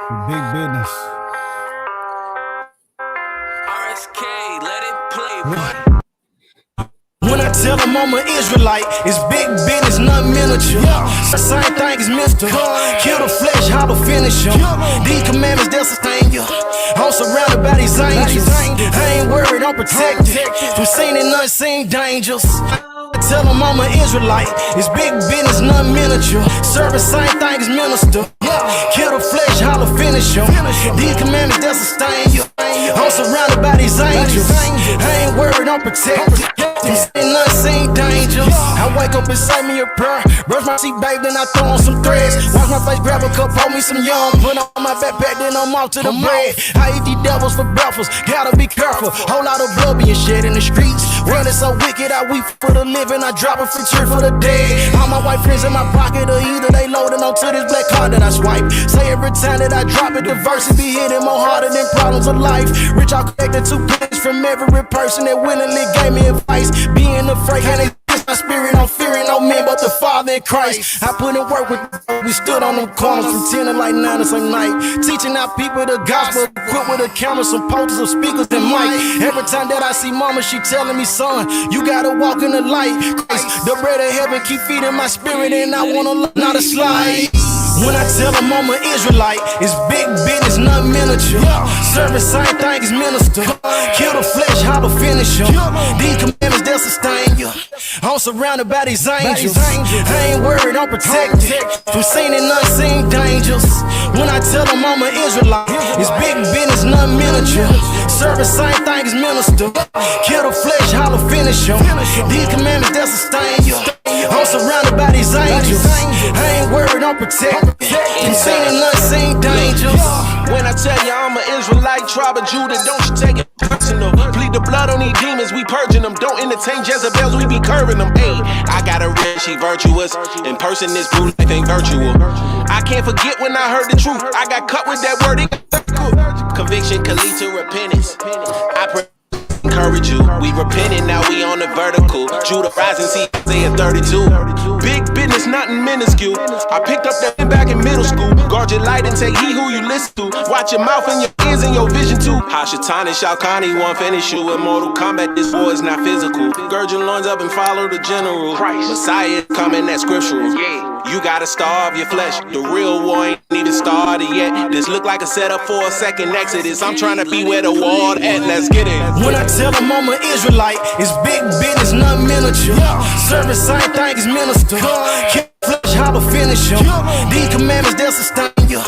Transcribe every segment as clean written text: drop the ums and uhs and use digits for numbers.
Big business. RSK, let it play, boy. When I tell them I'm an Israelite, it's big business, nothing miniature. The same thing as Mr. Kill the flesh, how to finish him. These commandments, they'll sustain you. I'm surrounded by these angels. I ain't worried, I'm protected from seen and unseen dangers. I tell them I'm an Israelite, it's big business, nothing miniature. Serve the same thing as minister. Kill the flesh, how to finish him. These commandments, they'll sustain you. I'm surrounded by these angels. I ain't worried, I'm protected. Ain't unseen danger. I wake up and say me a prayer. Brush my teeth, babe, then I throw on some threads. Wash my face, grab a cup, pour me some yum. Put on my backpack, then I'm off to the bread. I eat these devils for breakfast. Gotta be careful. Whole lot of blood being shed in the streets. World is so wicked, I weep for the living. I drop a free cheer for the dead. All my white friends in my pocket, or either they loading onto this black card that I swipe. Say every time that I drop it, the verses be hitting more harder than problems of life. Rich, I collected 2 pennies from every person that willingly gave me advice. Being afraid, how they my spirit, I'm fearing no man but the Father in Christ. I put in work with we stood on them corners from 10 to like 9 at some night, teaching our people the gospel, equipped with a camera, some posters, some speakers, and mic. Every time that I see mama, she telling me, son, you gotta walk in the light. Christ, the bread of heaven, keep feeding my spirit, and I wanna learn how to slide. When I tell them I'm an Israelite, it's big business, nothing miniature. Serve the same thing as minister. Kill the flesh, how to finish him. These commandments, they'll sustain you. I'm surrounded by these angels. I ain't worried, I'm protected from seen and unseen dangers. When I tell them I'm an Israelite, it's big business, nothing miniature. Serve the same thing as minister. Kill the flesh, how to finish him. These commandments, they'll sustain you. I'm surrounded by these angels. I ain't worried, I'm protected from seen and unseen dangers. When I tell you I'm an Israelite, tribe of Judah, don't you take it personal. Bleed the blood on these demons, we purging them. Don't entertain Jezebels, we be curving them. Ayy, I got a red, she virtuous. In person, this blue life ain't virtual. I can't forget when I heard the truth. I got cut with that word. Conviction can lead to repentance. I pray. Encourage you, we repenting, now we on the vertical. Judah rising, see Isaiah 32. Big business, nothing minuscule. I picked up that back in middle school. Guard your light and take heed who you listen to. Watch your mouth and your ears and your vision too. Hashatan and Shalkani won't finish you. In Mortal Kombat, this war is not physical. Gird your loins up and follow the general. Messiah coming, that's scriptural. You gotta starve your flesh. The real war ain't even started yet. This look like a setup for a second exodus. I'm trying to be where the war at. Let's get it. When I tell them I'm an Israelite, it's big business, nothing miniature. Serve the same thing as minister. Kill flesh, how to finish him. These commandments, they'll sustain you.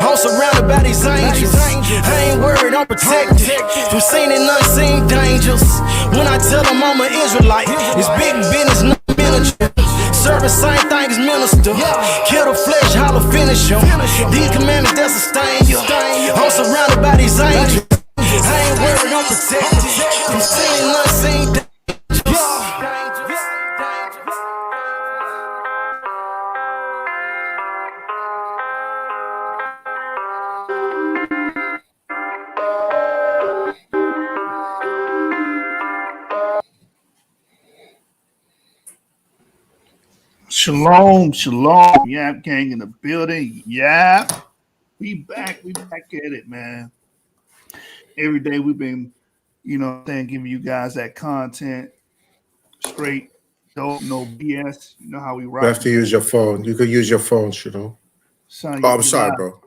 I'm surrounded by these angels. I ain't worried, I'm protected from seen and unseen dangers. When I tell them I'm an Israelite, it's big business, nothing miniature. Serve the same thing as minister. Kill the flesh, how to finish him. These commandments, they'll sustain you. I'm surrounded by these angels. I ain't worried, I'm protected from seen and unseen dangers. Shalom, shalom, Yap gang in the building. Yap, we back at it, man. Every day we've been, giving you guys that content, straight, dope, no BS. You know how we rock. You have to use your phone. You could use your phone, Son, I'm sorry, bro.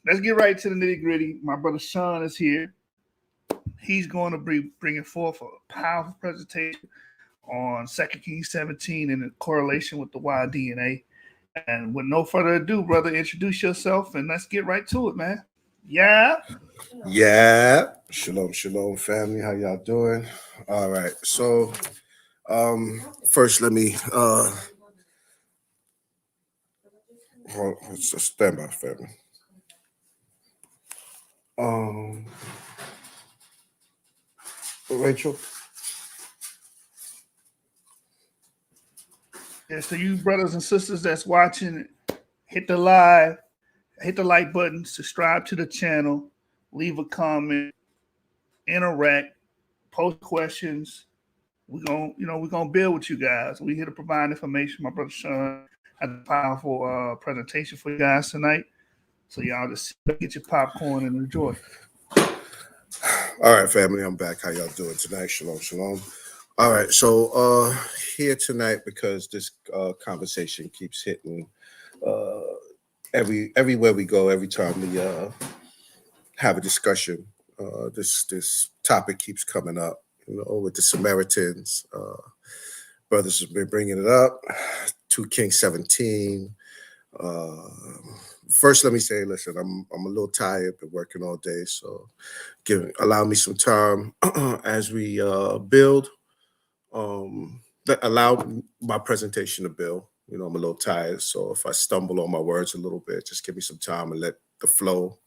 Let's get right to the nitty gritty. My brother Shawn is here. He's going to be bringing forth a powerful presentation on 2 Kings 17 in correlation with the YDNA. And with no further ado, brother, introduce yourself and let's get right to it, man. Yeah. Shalom, family. How y'all doing? All right. So, first, let me stand by, family. Rachel. Yeah, so you brothers and sisters that's watching, hit the like button, subscribe to the channel, leave a comment, interact, post questions. We're gonna build with you guys. We're here to provide information. My brother Shawn had a powerful presentation for you guys tonight. So y'all just get your popcorn and enjoy. All right, family, I'm back. How y'all doing tonight? Shalom, shalom. All right, so here tonight because this conversation keeps hitting everywhere we go, every time we have a discussion. This topic keeps coming up, with the Samaritans. Brothers have been bringing it up. 2 Kings 17. First, let me say, listen, I'm a little tired, been working all day, so allow me some time as we build. Allow my presentation to build. I'm a little tired, so if I stumble on my words a little bit, just give me some time and let the flow,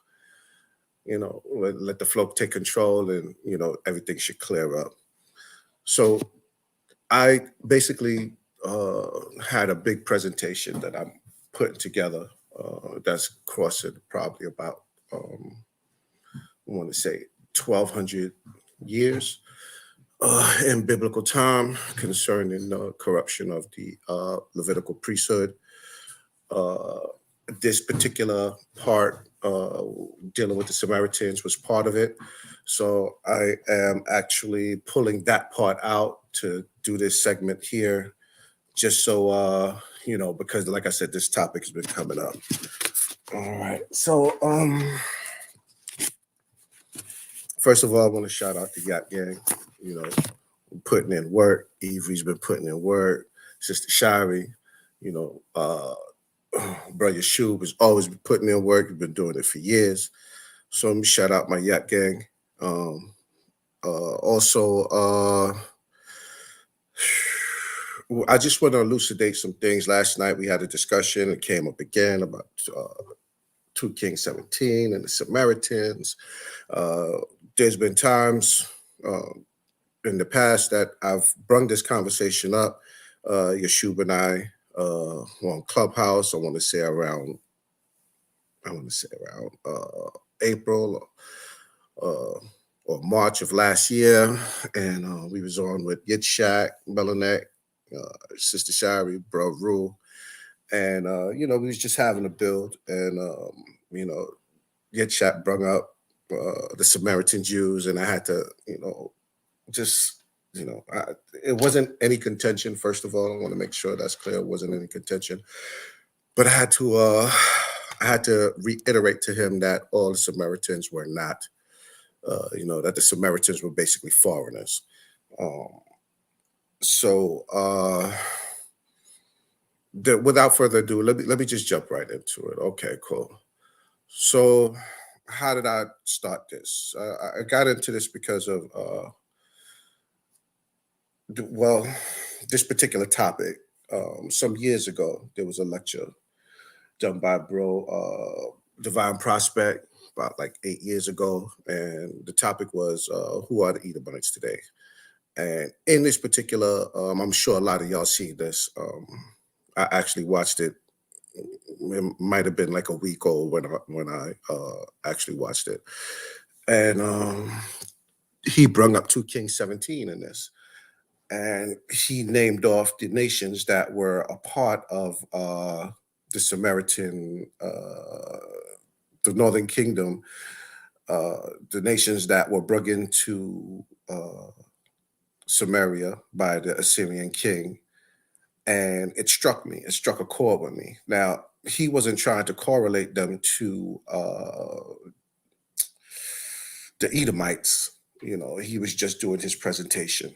let the flow take control, and everything should clear up. So I basically had a big presentation that I'm putting together that's crossing probably about I want to say 1,200 years in biblical time concerning the corruption of the Levitical priesthood. This particular part dealing with the Samaritans was part of it. So I am actually pulling that part out to do this segment here, just so, because like I said, this topic has been coming up. All right. So first of all, I want to shout out the Yap Gang, putting in work. Avery's been putting in work. Sister Shari, Brother Shub has always been putting in work. He's been doing it for years. So let me shout out my Yap Gang. Also, I just want to elucidate some things. Last night we had a discussion. It came up again about 2 Kings 17 and the Samaritans. There's been times in the past that I've brung this conversation up. Yeshub and I on Clubhouse. I want to say around April or March of last year, and we was on with Yitzhak, Melanek, Sister Shari, Bro Rule, and we was just having a build, and Yitzhak brung up the Samaritan Jews, and I had to, it wasn't any contention. First of all, I want to make sure that's clear. It wasn't any contention, but I had to reiterate to him that all the Samaritans were not, that the Samaritans were basically foreigners. Without further ado, let me just jump right into it. Okay, cool. So how did I start this? I got into this because of, this particular topic. Some years ago, there was a lecture done by Bro Divine Prospect about like 8 years ago. And the topic was, who are the Edomites today? And in this particular, I'm sure a lot of y'all see this. I actually watched it. It might have been like a week old when I actually watched it. And he brung up 2 Kings 17 in this. And he named off the nations that were a part of the Samaritan, the Northern Kingdom, the nations that were brought into Samaria by the Assyrian king. And it struck me. It struck a chord with me. Now, he wasn't trying to correlate them to the Edomites. He was just doing his presentation.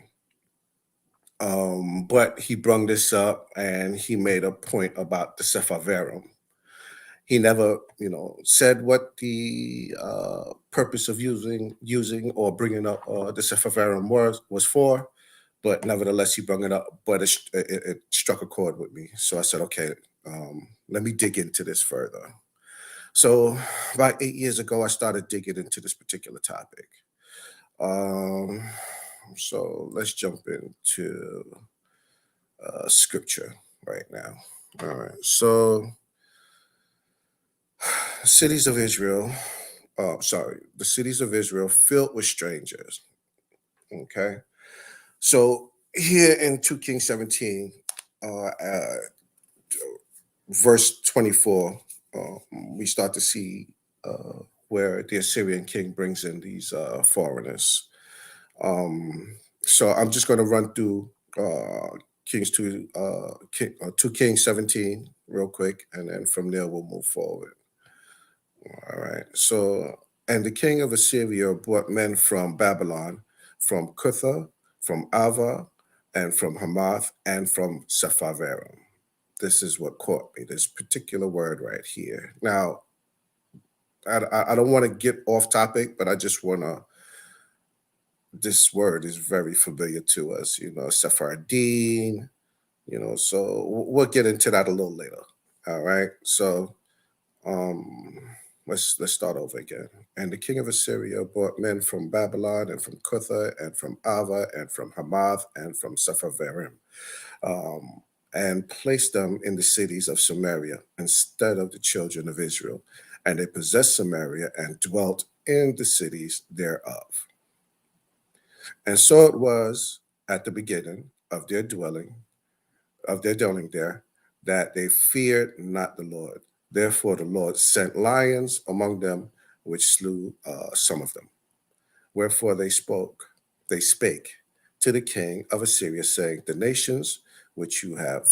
But he brung this up and he made a point about the Sepharvarim. He never, said what the purpose of using or bringing up the Sepharvarim was for, but nevertheless he brought it up. But it struck a chord with me, so I said, okay, let me dig into this further. So about 8 years ago, I started digging into this particular topic. So let's jump into scripture right now. All right. So the cities of Israel filled with strangers. Okay. So here in 2 Kings 17, verse 24, we start to see where the Assyrian king brings in these foreigners. So I'm just going to run through Kings 2 Kings 17 real quick, and then from there we'll move forward. All right. So, and the king of Assyria brought men from Babylon, from Cutha, from Ava, and from Hamath, and from Sepharvaim. This is what caught me, this particular word right here. Now, I don't want to get off topic, but I just want to, this word is very familiar to us, Sephardim, so we'll get into that a little later. All right. So, let's start over again. And the king of Assyria brought men from Babylon and from Cutha and from Ava and from Hamath and from Sepharvaim, and placed them in the cities of Samaria instead of the children of Israel. And they possessed Samaria and dwelt in the cities thereof. And so it was at the beginning of their dwelling there, that they feared not the Lord. Therefore the Lord sent lions among them, which slew some of them. Wherefore they spake to the king of Assyria, saying, the nations which you have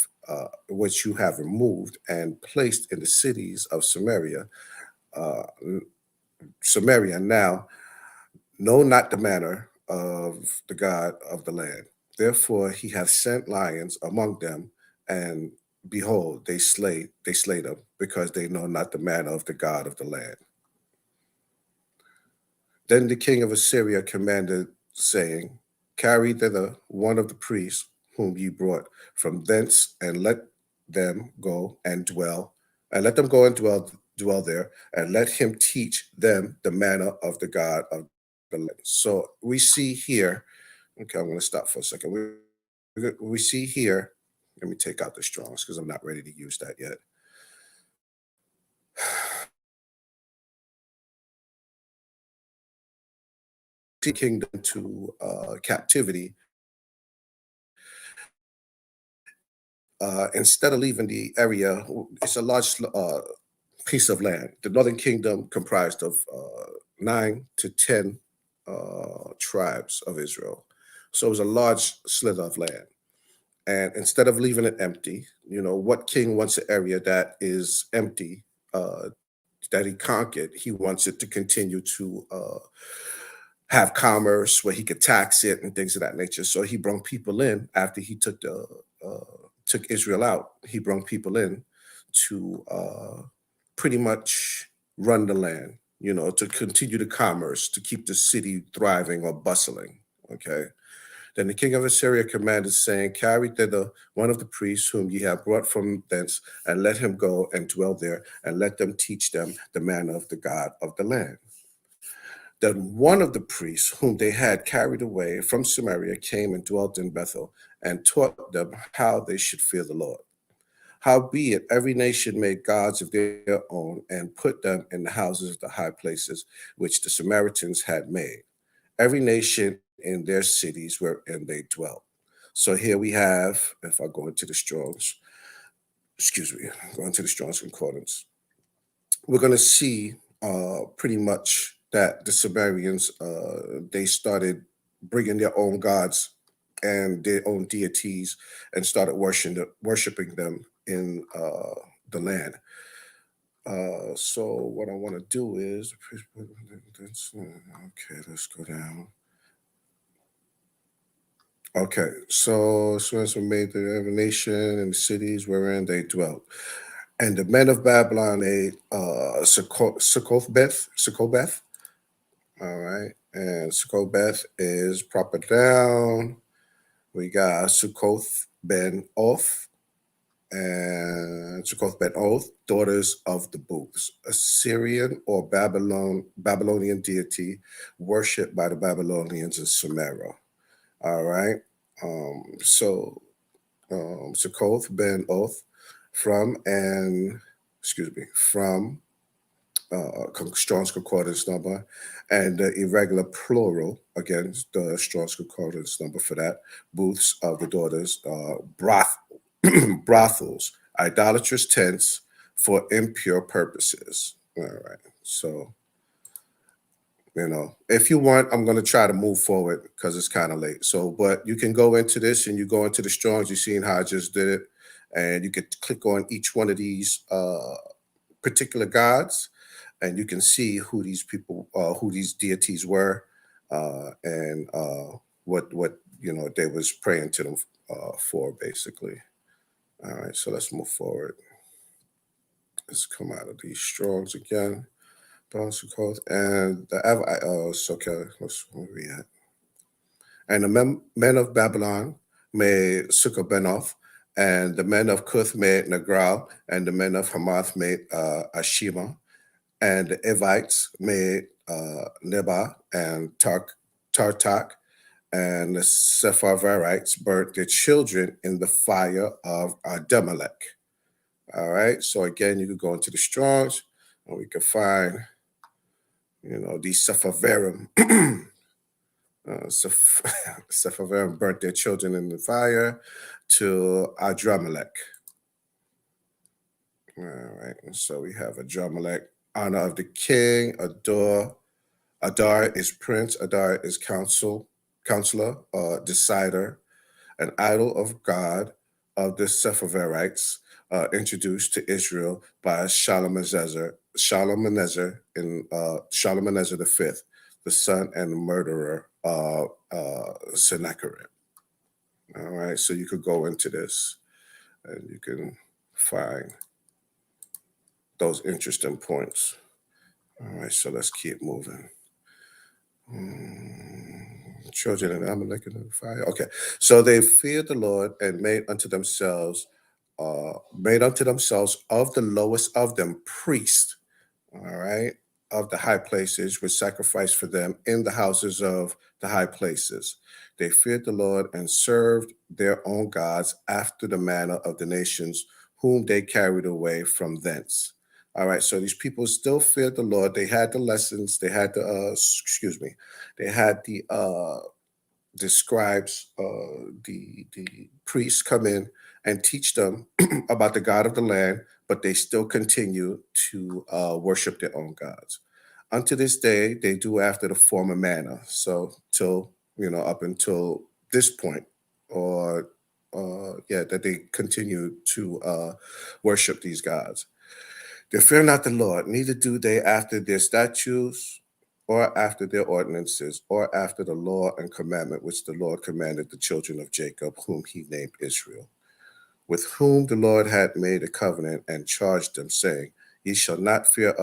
removed and placed in the cities of Samaria now know not the manner of the God of the land. Therefore he hath sent lions among them, and behold, they slay them, because they know not the manner of the God of the land. Then the king of Assyria commanded, saying, carry thither one of the priests whom ye brought from thence, and let them go and dwell there, and let him teach them the manner of the God of the land. So we see here, okay, I'm going to stop for a second. We see here, let me take out the Strongs because I'm not ready to use that yet. Kingdom to captivity, instead of leaving the area, it's a large piece of land. The Northern Kingdom comprised of 9 to 10 tribes of Israel. So it was a large slither of land. And instead of leaving it empty, what king wants an area that is empty, that he conquered? He wants it to continue to have commerce where he could tax it and things of that nature. So he brought people in after he took Israel out. He brought people in to pretty much run the land, to continue the commerce, to keep the city thriving or bustling. Okay. Then the king of Assyria commanded, saying, carry thither one of the priests whom ye have brought from thence, and let him go and dwell there, and let them teach them the manner of the God of the land. Then one of the priests whom they had carried away from Samaria came and dwelt in Bethel, and taught them how they should fear the Lord. Howbeit every nation made gods of their own, and put them in the houses of the high places which the Samaritans had made, every nation in their cities wherein they dwelt. So here we have, if I go into the Strong's Concordance, we're going to see pretty much that the Sumerians, they started bringing their own gods and their own deities and started worshiping them in the land. So what I want to do is, okay, let's go down. Okay, so made the every nation and the cities wherein they dwelt. And the men of Babylon ate Succoth. All right, and Succoth is proper down. We got Succoth ben Oth and Succoth ben Oth, daughters of the Booths, Assyrian or Babylonian deity worshipped by the Babylonians in Sumeria. All right. Succoth ben Oth from Strong's Concordance number, and the irregular plural, again, the Strong's Concordance number for that, booths of the daughters, brothels idolatrous tents for impure purposes. All right. So, if you want, I'm going to try to move forward because it's kind of late. So, but you can go into this and you go into the Strongs. You've seen how I just did it. And you could click on each one of these particular gods, and you can see who these people, who these deities were, and what they was praying to them for, basically. All right, so let's move forward. Let's come out of these Strongs again. And the it's okay. Where we at? And the men of Babylon made Sukkah-Benoth, and the men of Cuth made Negral, and the men of Hamath made Ashima, and the Evites made Nebah and Tartak, and the Sepharvarites burnt their children in the fire of Abimelech. All right, so again, you could go into the Strongs, and we could find, these Sepharvarim. Sepharvaim burnt their children in the fire to Adramelech. All right, and so we have Adramelech, honor of the king. Adar is prince. Adar is counselor, decider, an idol of God of the Sepharvarites, introduced to Israel by Shalmaneser V, the son and murderer of Sennacherib. All right, so you could go into this and you can find those interesting points. All right, so let's keep moving. Children of Amalek in the fire. Okay, so they feared the Lord and made unto themselves of the lowest of them priests. All right, of the high places, which sacrificed for them in the houses of the high places. They feared the Lord and served their own gods after the manner of the nations whom they carried away from thence. All right, so these people still feared the Lord. They had the lessons. They had the the scribes, the priests come in and teach them about the God of the land, but they still continue to worship their own gods. Unto this day, they do after the former manner. So up until this point, or that they continue to worship these gods. They fear not the Lord, neither do they after their statutes, or after their ordinances, or after the law and commandment which the Lord commanded the children of Jacob, whom he named Israel, with whom the Lord had made a covenant and charged them, saying, Ye shall not fear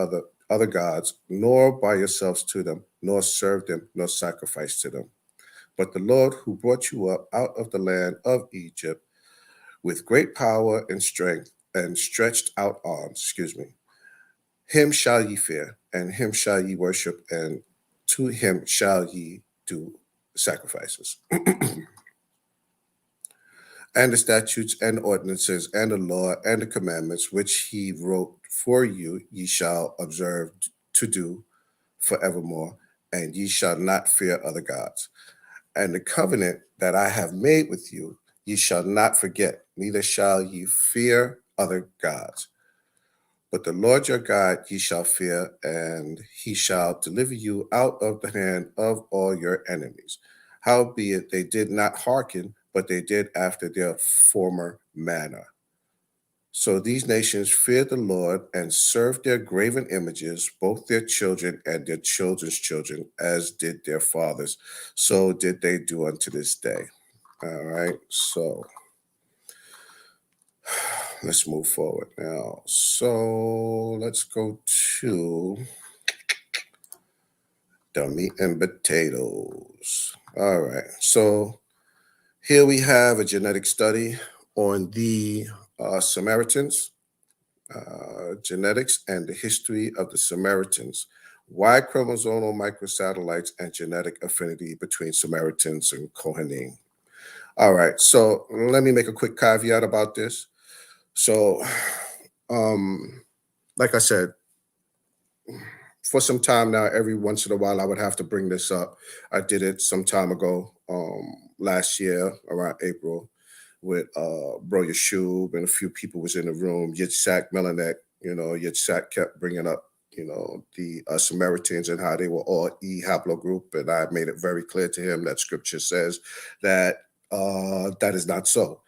other gods, nor bow yourselves to them, nor serve them, nor sacrifice to them. But the Lord who brought you up out of the land of Egypt with great power and strength and stretched out arms, him shall ye fear, and him shall ye worship, and to him shall ye do sacrifices. And the statutes and ordinances and the law and the commandments which he wrote for you, ye shall observe to do forevermore, and ye shall not fear other gods. And the covenant that I have made with you, ye shall not forget, neither shall ye fear other gods. But the Lord your God ye shall fear, and he shall deliver you out of the hand of all your enemies. Howbeit they did not hearken, but they did after their former manner. So these nations feared the Lord and served their graven images, both their children and their children's children, as did their fathers. So did they do unto this day. All right, so let's move forward now. So let's go to the meat and potatoes. All right, so here we have a genetic study on the Samaritans, genetics and the history of the Samaritans, Y chromosomal microsatellites, and genetic affinity between Samaritans and Kohanim. All right, so let me make a quick caveat about this. So, like I said, for some time now, every once in a while, I would have to bring this up. I did it some time ago, last year, around April. with Bro Yeshub, and a few people was in the room. Yitzhak Melanek, Yitzhak kept bringing up, the Samaritans and how they were all haplogroup, and I made it very clear to him that Scripture says that that is not so.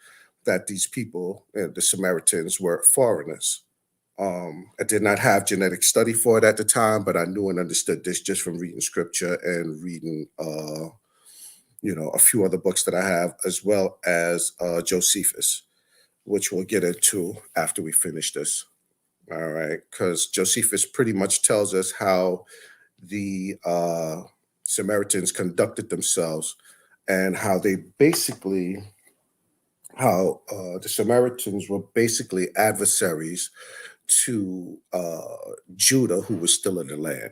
That these people, the Samaritans, were foreigners. I did not have genetic study for it at the time, but I knew and understood this just from reading Scripture and reading, a few other books that I have, as well as Josephus, which we'll get into after we finish this. All right, because Josephus pretty much tells us how the Samaritans conducted themselves and how the Samaritans were basically adversaries to Judah, who was still in the land.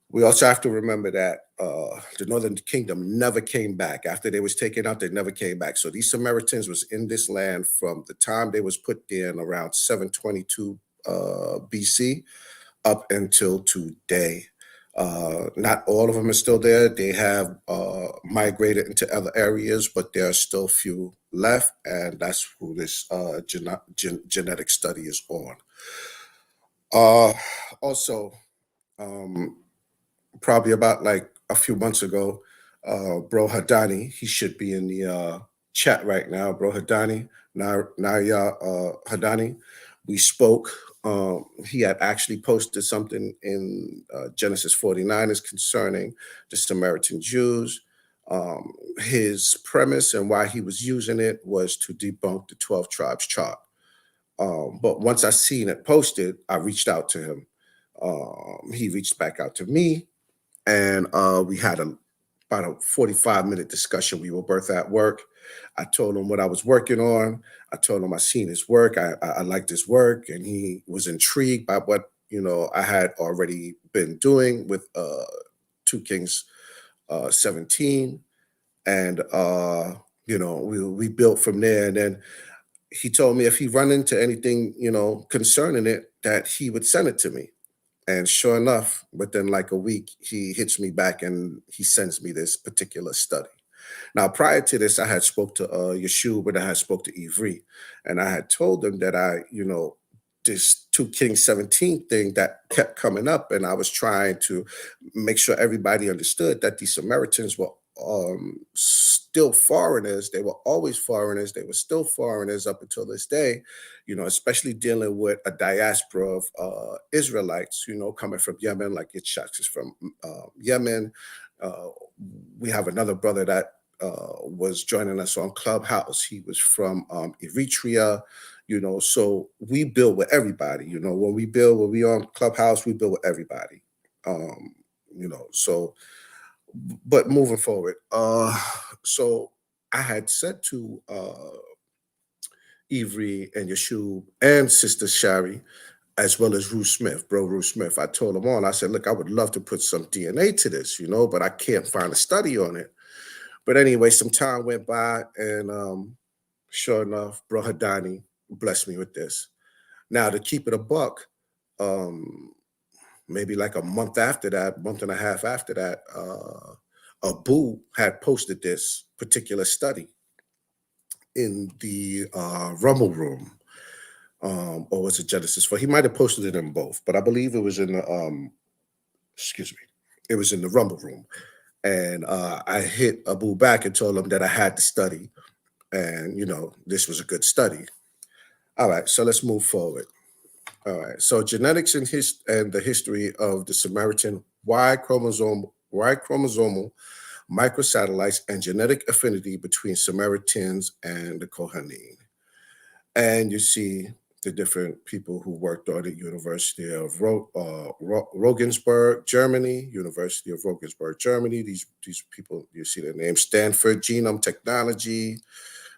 We also have to remember that the Northern Kingdom never came back. After they was taken out, they never came back. So these Samaritans was in this land from the time they was put there in around 722 BC up until today. Not all of them are still there. They have migrated into other areas, but there are still few left, and that's who this genetic study is on. Also, probably about like a few months ago, Bro Hadani, he should be in the chat right now. Bro Hadani, Naya Hadani, we spoke. He had actually posted something in Genesis 49 is concerning the Samaritan Jews. His premise and why he was using it was to debunk the 12 tribes chart. But once I seen it posted, I reached out to him. He reached back out to me, and we had about a 45-minute discussion. We were both at work. I told him what I was working on. I told him I seen his work. I liked his work, and he was intrigued by what I had already been doing with 2 Kings 17, and we built from there. And then he told me if he run into anything concerning it, that he would send it to me. And sure enough, within like a week, he hits me back and he sends me this particular study. Now, prior to this, I had spoke to Yeshua, and I had spoke to Ivri, and I had told them that this 2 Kings 17 thing that kept coming up, and I was trying to make sure everybody understood that the Samaritans were still foreigners. They were always foreigners. They were still foreigners up until this day, especially dealing with a diaspora of Israelites, coming from Yemen, like Yitzhak is from Yemen. We have another brother that was joining us on Clubhouse. He was from Eritrea, so we build with everybody. When we on Clubhouse, we build with everybody. So, but moving forward, so I had said to Ivri and Yeshua and Sister Shari, as well as Ruth Smith, Bro Ruth Smith, I told them all, I said, look, I would love to put some DNA to this, but I can't find a study on it. But anyway, some time went by, and sure enough, Bro Hadani blessed me with this. Now, to keep it a buck, maybe like a month and a half after that, Abu had posted this particular study in the Rumble Room, or was it Genesis 4? He might have posted it in both, but I believe it was in the, it was in the Rumble Room. And I hit Abu back and told him that I had to study, and this was a good study. All right, so let's move forward. All right, so genetics and the history of the Samaritan Y chromosomal microsatellites and genetic affinity between Samaritans and the Kohanim. And you see the different people who worked on it: University of Regensburg, Germany, University of Regensburg, Germany. These people, you see their names: Stanford Genome Technology,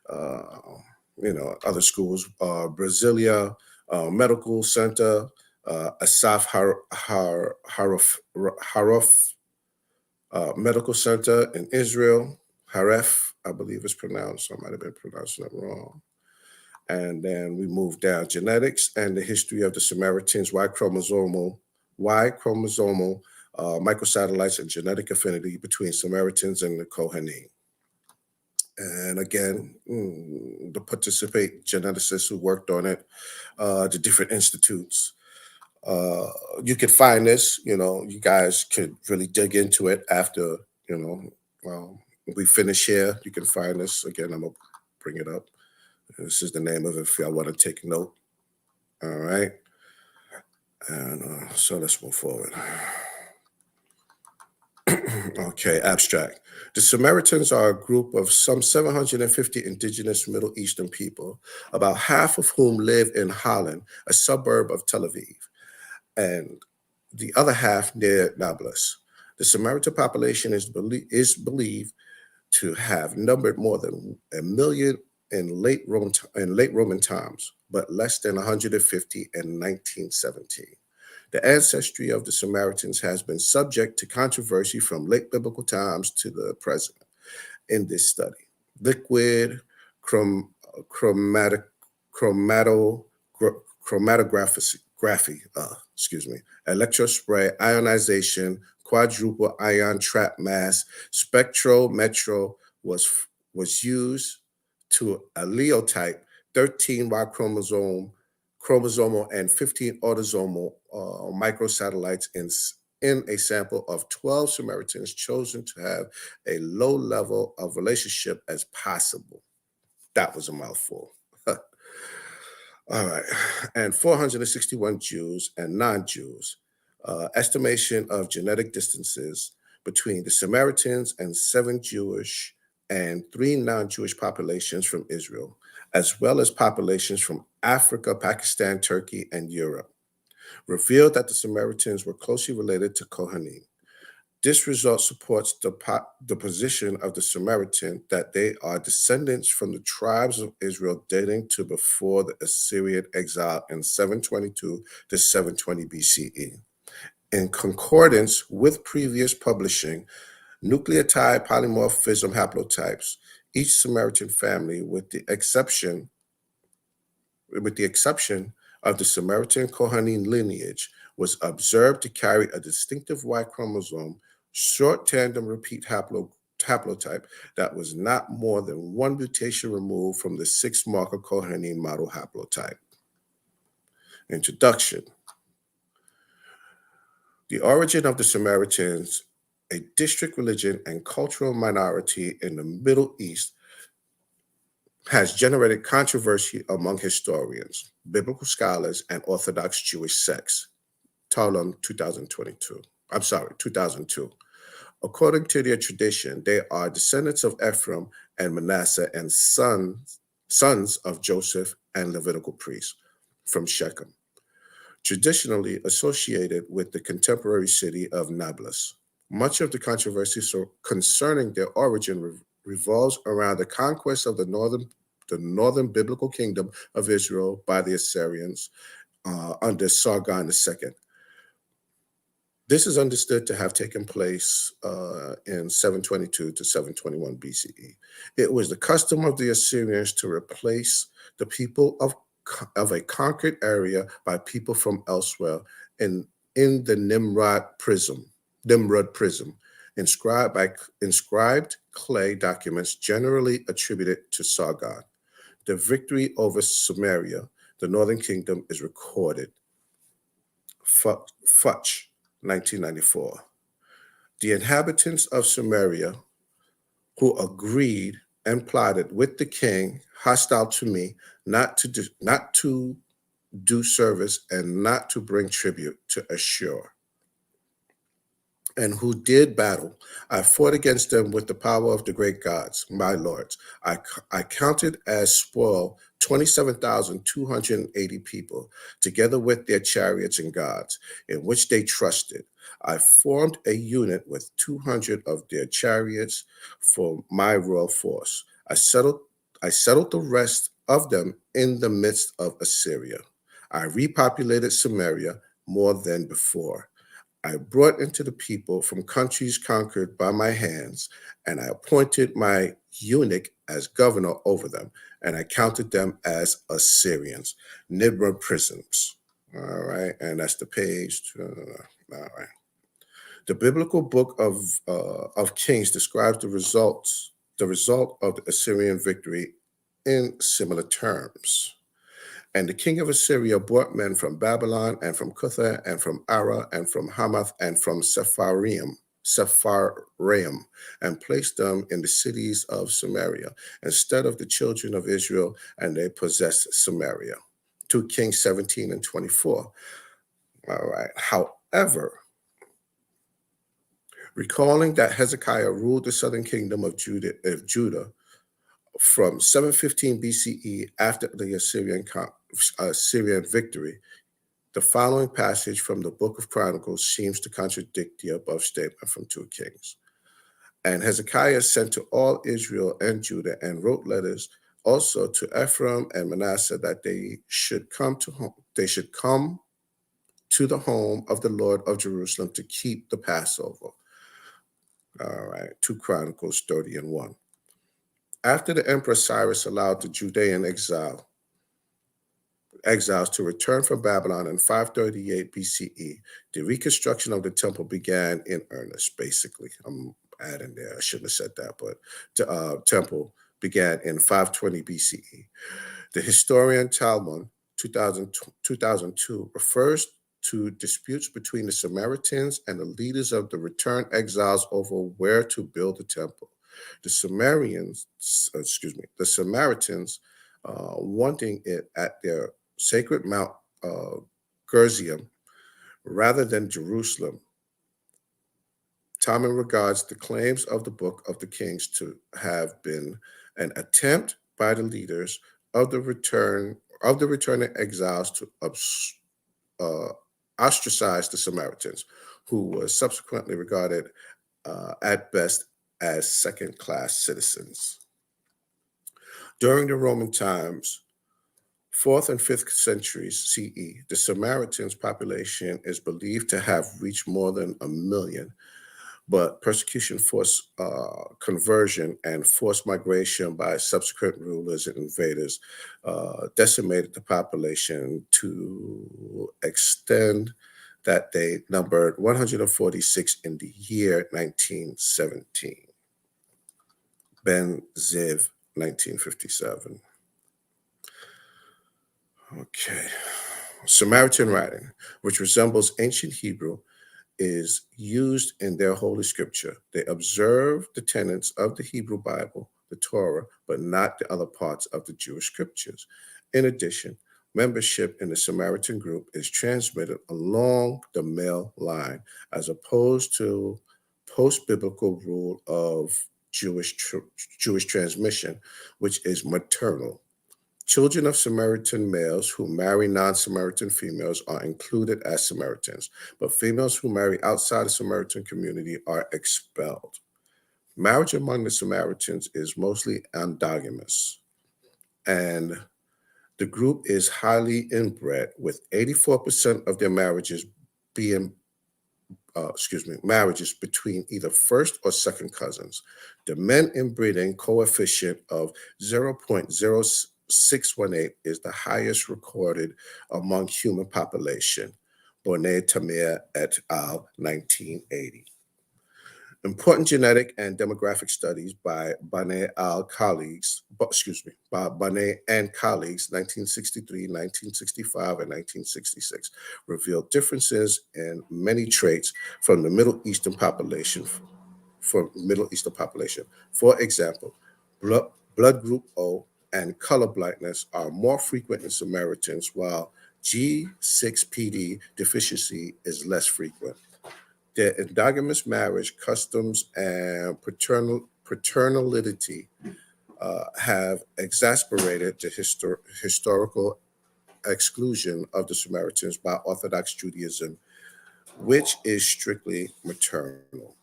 other schools, Brasilia Medical Center, Asaf Haruf Medical Center in Israel, Haref, I believe it's pronounced. I might have been pronouncing it wrong. And then we move down: genetics and the history of the Samaritans, Y chromosomal microsatellites and genetic affinity between Samaritans and the Kohanim. And again, the participate geneticists who worked on it, the different institutes. You could find this, you guys could really dig into it after, we finish here. You can find this. Again, I'm going to bring it up. This is the name of it if y'all want to take note. All right. And so let's move forward. Okay, abstract. The Samaritans are a group of some 750 indigenous Middle Eastern people, about half of whom live in Holland, a suburb of Tel Aviv, and the other half near Nablus. The Samaritan population is believed to have numbered more than 1 million in late Roman times, but less than 150 in 1917. The ancestry of the Samaritans has been subject to controversy from late biblical times to the present. In this study, liquid chromatography, electrospray, ionization, quadruple ion trap mass, spectrometry was used to allelotype 13 Y chromosomal and 15 autosomal microsatellites in a sample of 12 Samaritans chosen to have a low level of relationship as possible. That was a mouthful. All right. And 461 Jews and non-Jews. Estimation of genetic distances between the Samaritans and 7 Jewish and 3 non-Jewish populations from Israel, as well as populations from Africa, Pakistan, Turkey, and Europe, revealed that the Samaritans were closely related to Kohanim. This result supports the position of the Samaritan that they are descendants from the tribes of Israel dating to before the Assyrian exile in 722 to 720 BCE. In concordance with previous publishing, nucleotide polymorphism haplotypes, each Samaritan family, with the exception of the Samaritan Kohanim lineage, was observed to carry a distinctive Y chromosome, short tandem repeat haplotype that was not more than 1 mutation removed from the 6 marker Kohanim model haplotype. Introduction. The origin of the Samaritans, a district religion and cultural minority in the Middle East, has generated controversy among historians, biblical scholars, and Orthodox Jewish sects. Talmud 2002. According to their tradition, they are descendants of Ephraim and Manasseh and sons of Joseph and Levitical priests from Shechem, traditionally associated with the contemporary city of Nablus. Much of the controversy concerning their origin revolves around the conquest of the northern biblical kingdom of Israel by the Assyrians under Sargon II. This is understood to have taken place in 722 to 721 BCE. It was the custom of the Assyrians to replace the people of a conquered area by people from elsewhere in the Nimrod prism, inscribed clay documents generally attributed to Sargon. The victory over Samaria, the northern kingdom, is recorded. Futch, 1994. The inhabitants of Samaria, who agreed and plotted with the king, hostile to me, not to do service and not to bring tribute to Ashur, and who did battle, I fought against them with the power of the great gods, my lords. I counted as spoil 27,280 people, together with their chariots and gods, in which they trusted. I formed a unit with 200 of their chariots for my royal force. I settled the rest of them in the midst of Assyria. I repopulated Samaria more than before. I brought into the people from countries conquered by my hands, and I appointed my eunuch as governor over them, and I counted them as Assyrians, Nimrod prisms. All right, and that's the page. All right. The biblical book of Kings describes the results the result of the Assyrian victory in similar terms. And the king of Assyria brought men from Babylon and from Cutha and from Ara and from Hamath and from Sepharvaim, and placed them in the cities of Samaria instead of the children of Israel, and they possessed Samaria. 2 Kings 17 and 24. All right. However, recalling that Hezekiah ruled the southern kingdom of Judah from 715 BCE after the Assyrian victory, the following passage from the book of Chronicles seems to contradict the above statement from 2 Kings. And Hezekiah sent to all Israel and Judah and wrote letters also to Ephraim and Manasseh that they should come to the home of the Lord of Jerusalem to keep the Passover. All right, 2 Chronicles 30 and 1. After the Emperor Cyrus allowed the Judean exiles to return from Babylon in 538 BCE, the reconstruction of the temple began in earnest, basically. I'm adding there, I shouldn't have said that, but the temple began in 520 BCE. The historian Talmud, 2002, refers to disputes between the Samaritans and the leaders of the returned exiles over where to build the temple. The Samaritans wanting it at their sacred Mount Gerizim rather than Jerusalem. Talmud regards the claims of the Book of the Kings to have been an attempt by the leaders of the returning exiles to ostracize the Samaritans, who were subsequently regarded at best as second-class citizens. During the Roman times, 4th and 5th centuries CE, the Samaritans' population is believed to have reached more than 1 million, but persecution, forced conversion, and forced migration by subsequent rulers and invaders decimated the population to extend that they numbered 146 in the year 1917. Ben Ziv, 1957. Okay. Samaritan writing, which resembles ancient Hebrew, is used in their holy scripture. They observe the tenets of the Hebrew Bible, the Torah, but not the other parts of the Jewish scriptures. In addition, membership in the Samaritan group is transmitted along the male line, as opposed to post-biblical rule of Jewish transmission, which is maternal. Children of Samaritan males who marry non-Samaritan females are included as Samaritans, but females who marry outside the Samaritan community are expelled. Marriage among the Samaritans is mostly endogamous, and the group is highly inbred, with 84% of their marriages being marriages between either first or second cousins. The men inbreeding coefficient of 0.0618 is the highest recorded among human population. Bonnet Tamir et al., 1980. Important genetic and demographic studies by Bonnet and colleagues, 1963, 1965, and 1966, reveal differences in many traits from the Middle Eastern population. For example, blood group O and color blindness are more frequent in Samaritans, while G6PD deficiency is less frequent. Their endogamous marriage customs and paternality have exacerbated the historical exclusion of the Samaritans by Orthodox Judaism, which is strictly maternal.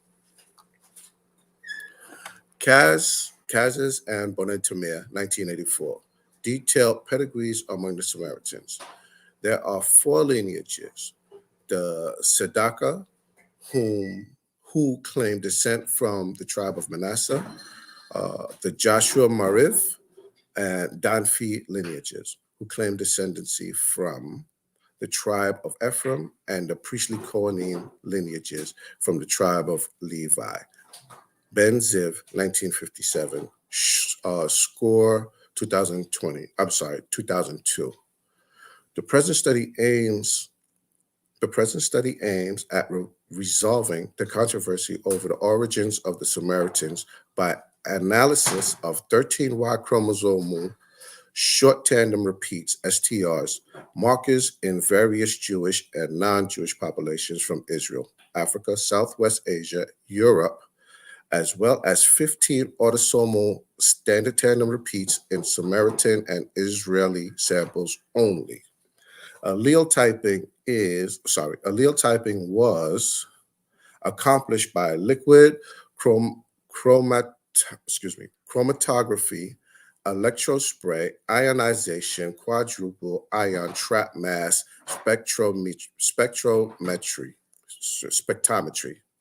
Kazes and Bonnet Tamir, 1984, detailed pedigrees among the Samaritans. There are 4 lineages: the Sedaka, who claim descent from the tribe of Manasseh, the Joshua Mariv and Danfi lineages, who claim descendancy from the tribe of Ephraim, and the priestly Kohanim lineages from the tribe of Levi. Ben Ziv, 1957, Score, 2020. I'm sorry, 2002. The present study aims The present study aims at resolving the controversy over the origins of the Samaritans by analysis of 13 Y chromosomal short tandem repeats (STRs) markers in various Jewish and non-Jewish populations from Israel, Africa, Southwest Asia, Europe, as well as 15 autosomal standard tandem repeats in Samaritan and Israeli samples only. Allele typing was accomplished by liquid chrom- chromat, chromatography, electrospray, ionization, quadruple ion trap mass spectrometry.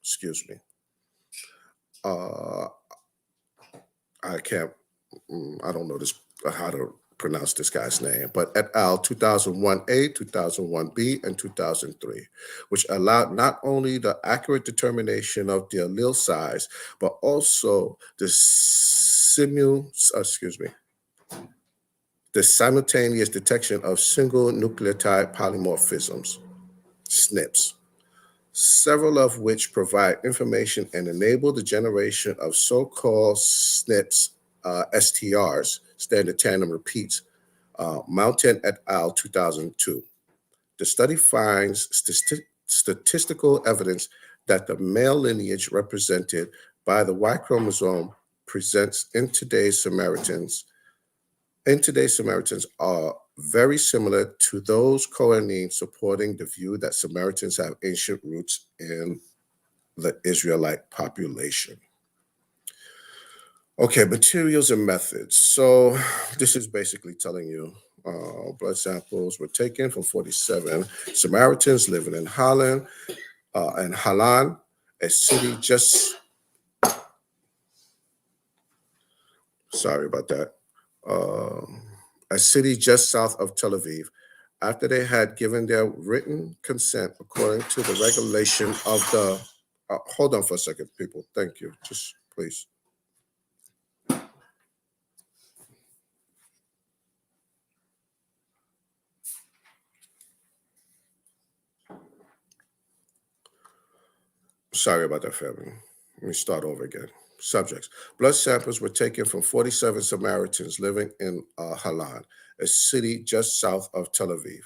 Excuse me. Uh, I can't. I don't know how to pronounce this guy's name, but et al. 2001A, 2001B, and 2003, which allowed not only the accurate determination of the allele size, but also the the simultaneous detection of single nucleotide polymorphisms, SNPs, several of which provide information and enable the generation of so-called SNPs, STRs, standard tandem repeats, Mountain et al. 2002. The study finds statistical evidence that the male lineage represented by the Y chromosome presents in today's Samaritans are very similar to those Kohanim, supporting the view that Samaritans have ancient roots in the Israelite population. Okay, materials and methods. So this is basically telling you blood samples were taken from 47 Samaritans living in Holland and Halan, a city just, sorry about that, a city just south of Tel Aviv, after they had given their written consent according to the regulation of the, hold on for a second, people, thank you, just please. Sorry about that, family. Let me start over again. Subjects. Blood samples were taken from 47 Samaritans living in Halan, a city just south of Tel Aviv,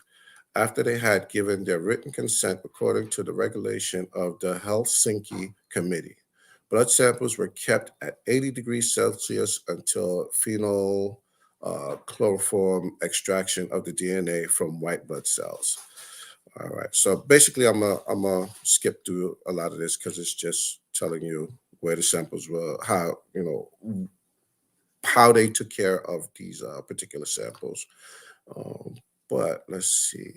after they had given their written consent according to the regulation of the Helsinki Committee. Blood samples were kept at 80 degrees Celsius until phenol chloroform extraction of the DNA from white blood cells. All right. So basically, I'm gonna skip through a lot of this because it's just telling you where the samples were, how they took care of these particular samples. But let's see.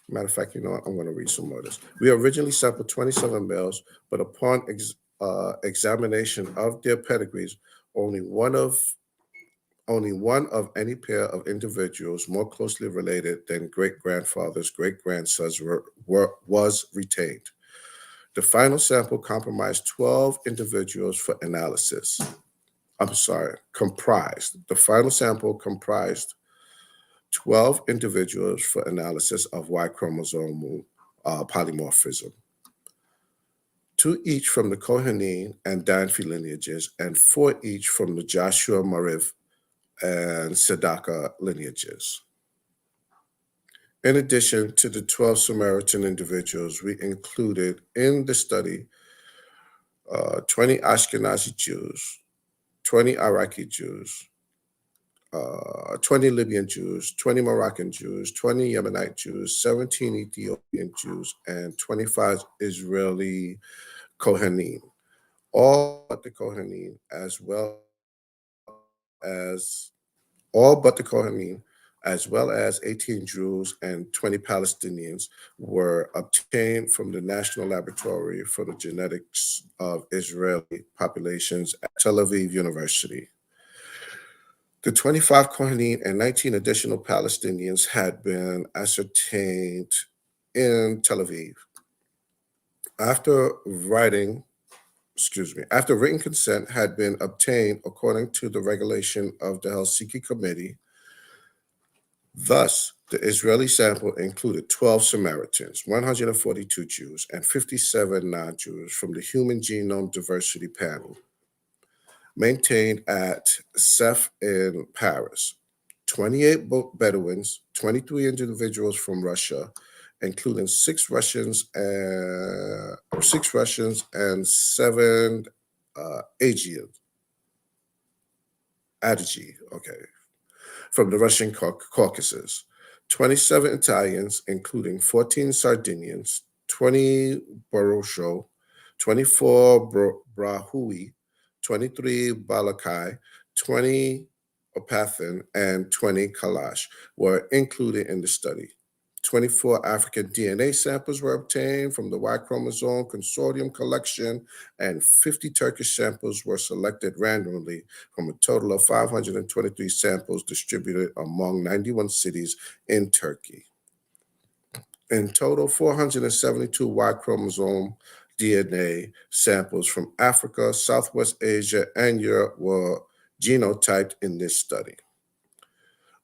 Matter of fact, you know what? I'm going to read some more of this. We originally sampled 27 males, but upon examination of their pedigrees, only one of any pair of individuals more closely related than great-grandfathers, great-grandsons was retained. The final sample comprised 12 individuals for analysis. The final sample comprised 12 individuals for analysis of Y chromosomal polymorphism. 2 each from the Kohanim and Danfi lineages, and 4 each from the Joshua, Mariv, and Sedaka lineages. In addition to the 12 Samaritan individuals, we included in the study 20 Ashkenazi Jews, 20 Iraqi Jews, 20 Libyan Jews, 20 Moroccan Jews, 20 Yemenite Jews, 17 Ethiopian Jews, and 25 Israeli Kohanim. All but the Kohanim, as well as 18 Jews and 20 Palestinians, were obtained from the National Laboratory for the Genetics of Israeli Populations at Tel Aviv University. The 25 Kohanim and 19 additional Palestinians had been ascertained in Tel Aviv. After writing, after written consent had been obtained according to the regulation of the Helsinki Committee, thus the Israeli sample included 12 Samaritans, 142 Jews, and 57 non-Jews from the Human Genome Diversity Panel, maintained at CEF in Paris. 28 Bedouins, 23 individuals from Russia, including six Russians and seven Aegeans, from the Russian Caucasus. 27 Italians, including 14 Sardinians, 20 Barosho, 24 Brahui, 23 Balakai, 20 Opathan, and 20 Kalash were included in the study. 24 African DNA samples were obtained from the Y chromosome consortium collection, and 50 Turkish samples were selected randomly from a total of 523 samples distributed among 91 cities in Turkey. In total, 472 Y chromosome DNA samples from Africa, Southwest Asia, and Europe were genotyped in this study.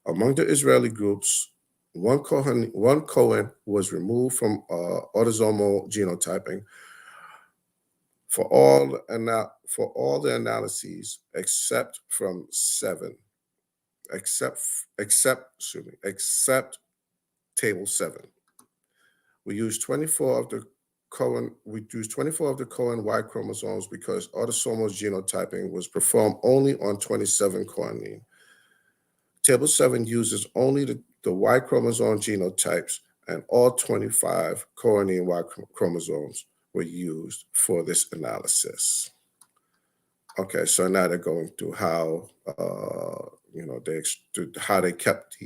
Among the Israeli groups, one Cohen was removed from autosomal genotyping for all the analyses except table 7. We used 24 of the Cohen Y chromosomes because autosomal genotyping was performed only on 27 choanine. Table 7 uses only the Y chromosome genotypes, and all 25 choanine Y chromosomes were used for this analysis. Okay, so now they're going through how they kept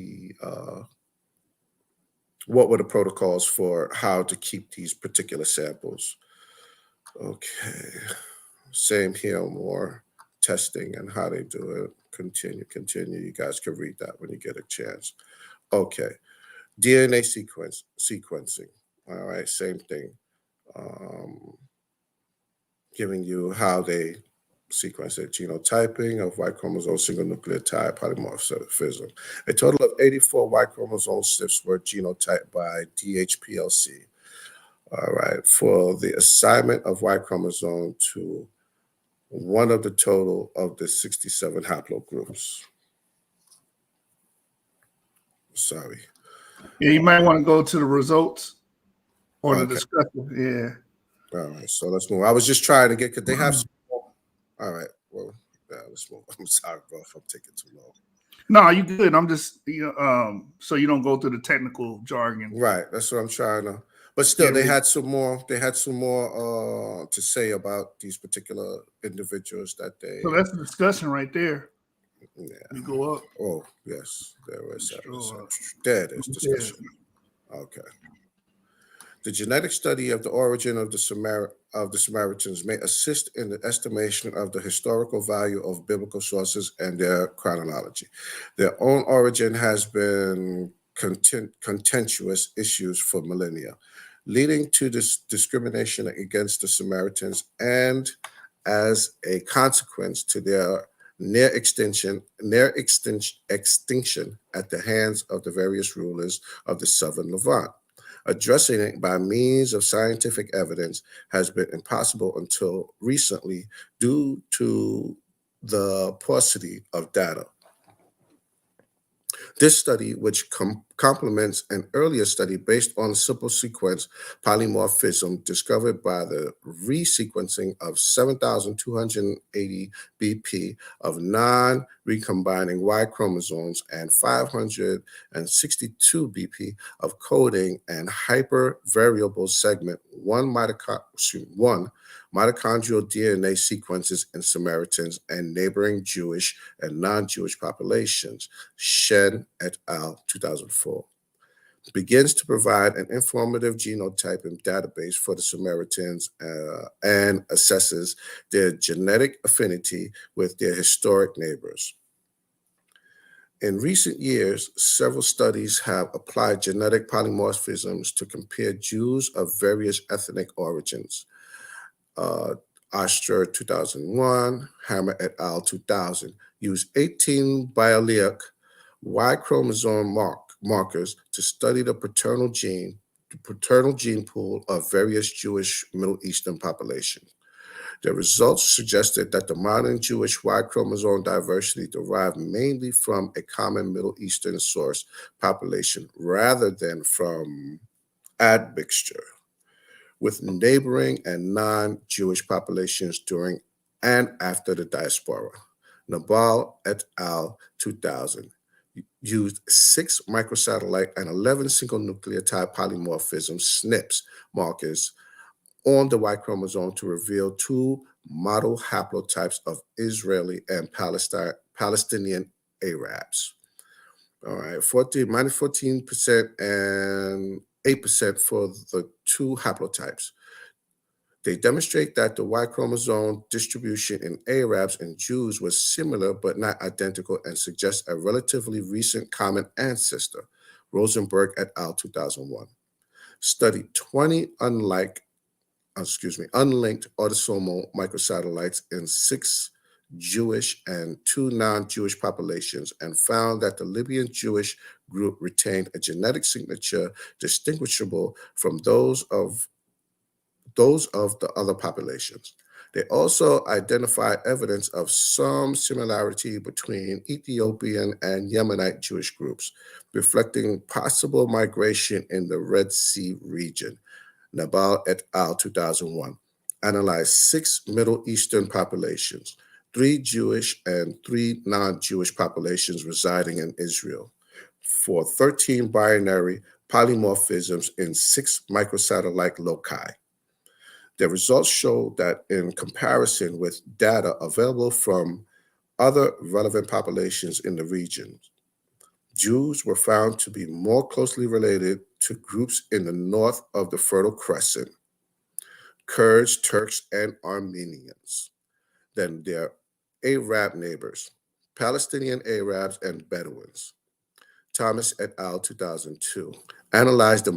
what were the protocols for how to keep these particular samples. Okay, same here, more testing and how they do it. Continue. You guys can read that when you get a chance. Okay, DNA sequencing. All right, same thing. Giving you how they sequence it. Genotyping of Y chromosome single nucleotide polymorphism. A total of 84 Y chromosome SNPs were genotyped by DHPLC. All right, for the assignment of Y chromosome to one of the total of the 67 haplogroups. Sorry. Yeah, you might want to go to the results or the discussion. Yeah. All right, so let's move. I was just trying to get, because they have some more. All right, well, yeah, let's move. I'm sorry, bro, if I'm taking too long. No, you good. I'm just, so you don't go through the technical jargon. Right, that's what I'm trying to. But still, they had some more. They had some more to say about these particular individuals that they. So that's the discussion right there. Yeah. You go up. Oh yes, there is. There it is. Discussion. Okay. The genetic study of the origin of the Samaritans may assist in the estimation of the historical value of biblical sources and their chronology. Their own origin has been contentious issues for millennia, leading to this discrimination against the Samaritans, and as a consequence to their near extinction at the hands of the various rulers of the southern Levant. Addressing it by means of scientific evidence has been impossible until recently due to the paucity of data. This study, which complements an earlier study based on simple sequence polymorphism discovered by the resequencing of 7,280 BP of non-recombining Y chromosomes and 562 BP of coding and hypervariable segment 1 mitochondrial DNA sequences in Samaritans and neighboring Jewish and non-Jewish populations, Shen et al. 2004, begins to provide an informative genotyping database for the Samaritans and assesses their genetic affinity with their historic neighbors. In recent years, several studies have applied genetic polymorphisms to compare Jews of various ethnic origins. Oster 2001, Hammer et al. 2000 used 18 biallelic Y chromosome markers to study the paternal gene pool of various Jewish Middle Eastern populations. The results suggested that the modern Jewish Y chromosome diversity derived mainly from a common Middle Eastern source population rather than from admixture with neighboring and non-Jewish populations during and after the diaspora. Nabal et al. 2000 used 6 microsatellite and 11 single nucleotide polymorphism SNPs markers on the Y chromosome to reveal 2 model haplotypes of Israeli and Palestinian Arabs. All right, 14% and 8% for the 2 haplotypes. They demonstrate that the Y chromosome distribution in Arabs and Jews was similar but not identical and suggests a relatively recent common ancestor. Rosenberg et al. 2001 studied 20 unlinked autosomal microsatellites in 6 Jewish and 2 non-Jewish populations and found that the Libyan Jewish group retained a genetic signature distinguishable from those of the other populations. They also identified evidence of some similarity between Ethiopian and Yemenite Jewish groups, reflecting possible migration in the Red Sea region. Nabal et al. 2001 analyzed 6 Middle Eastern populations, 3 Jewish and 3 non-Jewish populations residing in Israel, for 13 binary polymorphisms in 6 microsatellite loci. The results show that in comparison with data available from other relevant populations in the region, Jews were found to be more closely related to groups in the north of the Fertile Crescent, Kurds, Turks, and Armenians, than their Arab neighbors, Palestinian Arabs, and Bedouins. Thomas et al. 2002 analyzed the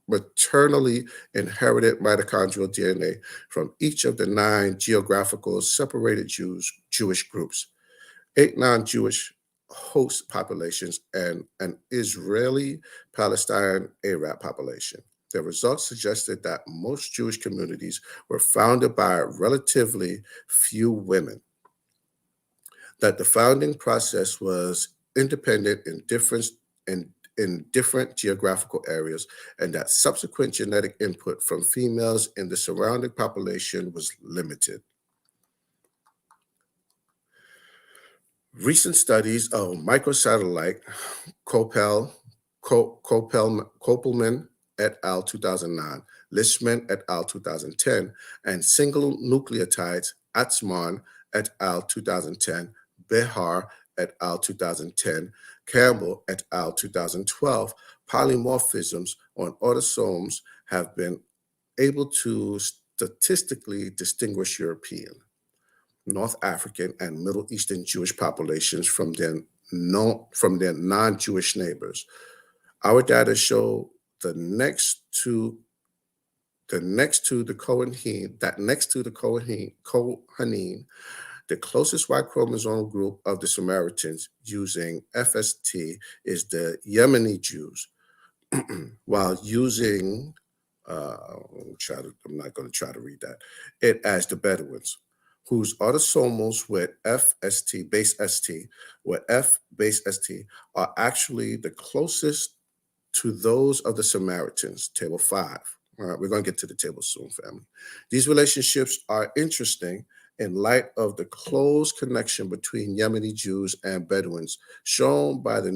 maternally inherited mitochondrial DNA from each of the 9 geographical separated Jewish groups, 8 non-Jewish host populations, and an Israeli-Palestine Arab population. The results suggested that most Jewish communities were founded by relatively few women, that the founding process was independent in different geographical areas, and that subsequent genetic input from females in the surrounding population was limited. Recent studies of microsatellite Kopelman et al. 2009, Lishman et al. 2010, and single nucleotides Atzmon et al. 2010, Behar et al. 2010, Campbell et al. 2012, polymorphisms on autosomes have been able to statistically distinguish European, North African, and Middle Eastern Jewish populations from their non-Jewish neighbors. Our data show that next to the Kohanim, the closest Y chromosome group of the Samaritans using FST is the Yemeni Jews, while using, I'm not going to try to read that, it as the Bedouins, whose autosomals with F base ST are actually the closest to those of the Samaritans, table 5. All right, we're going to get to the table soon, family. These relationships are interesting in light of the close connection between Yemeni Jews and Bedouins shown by the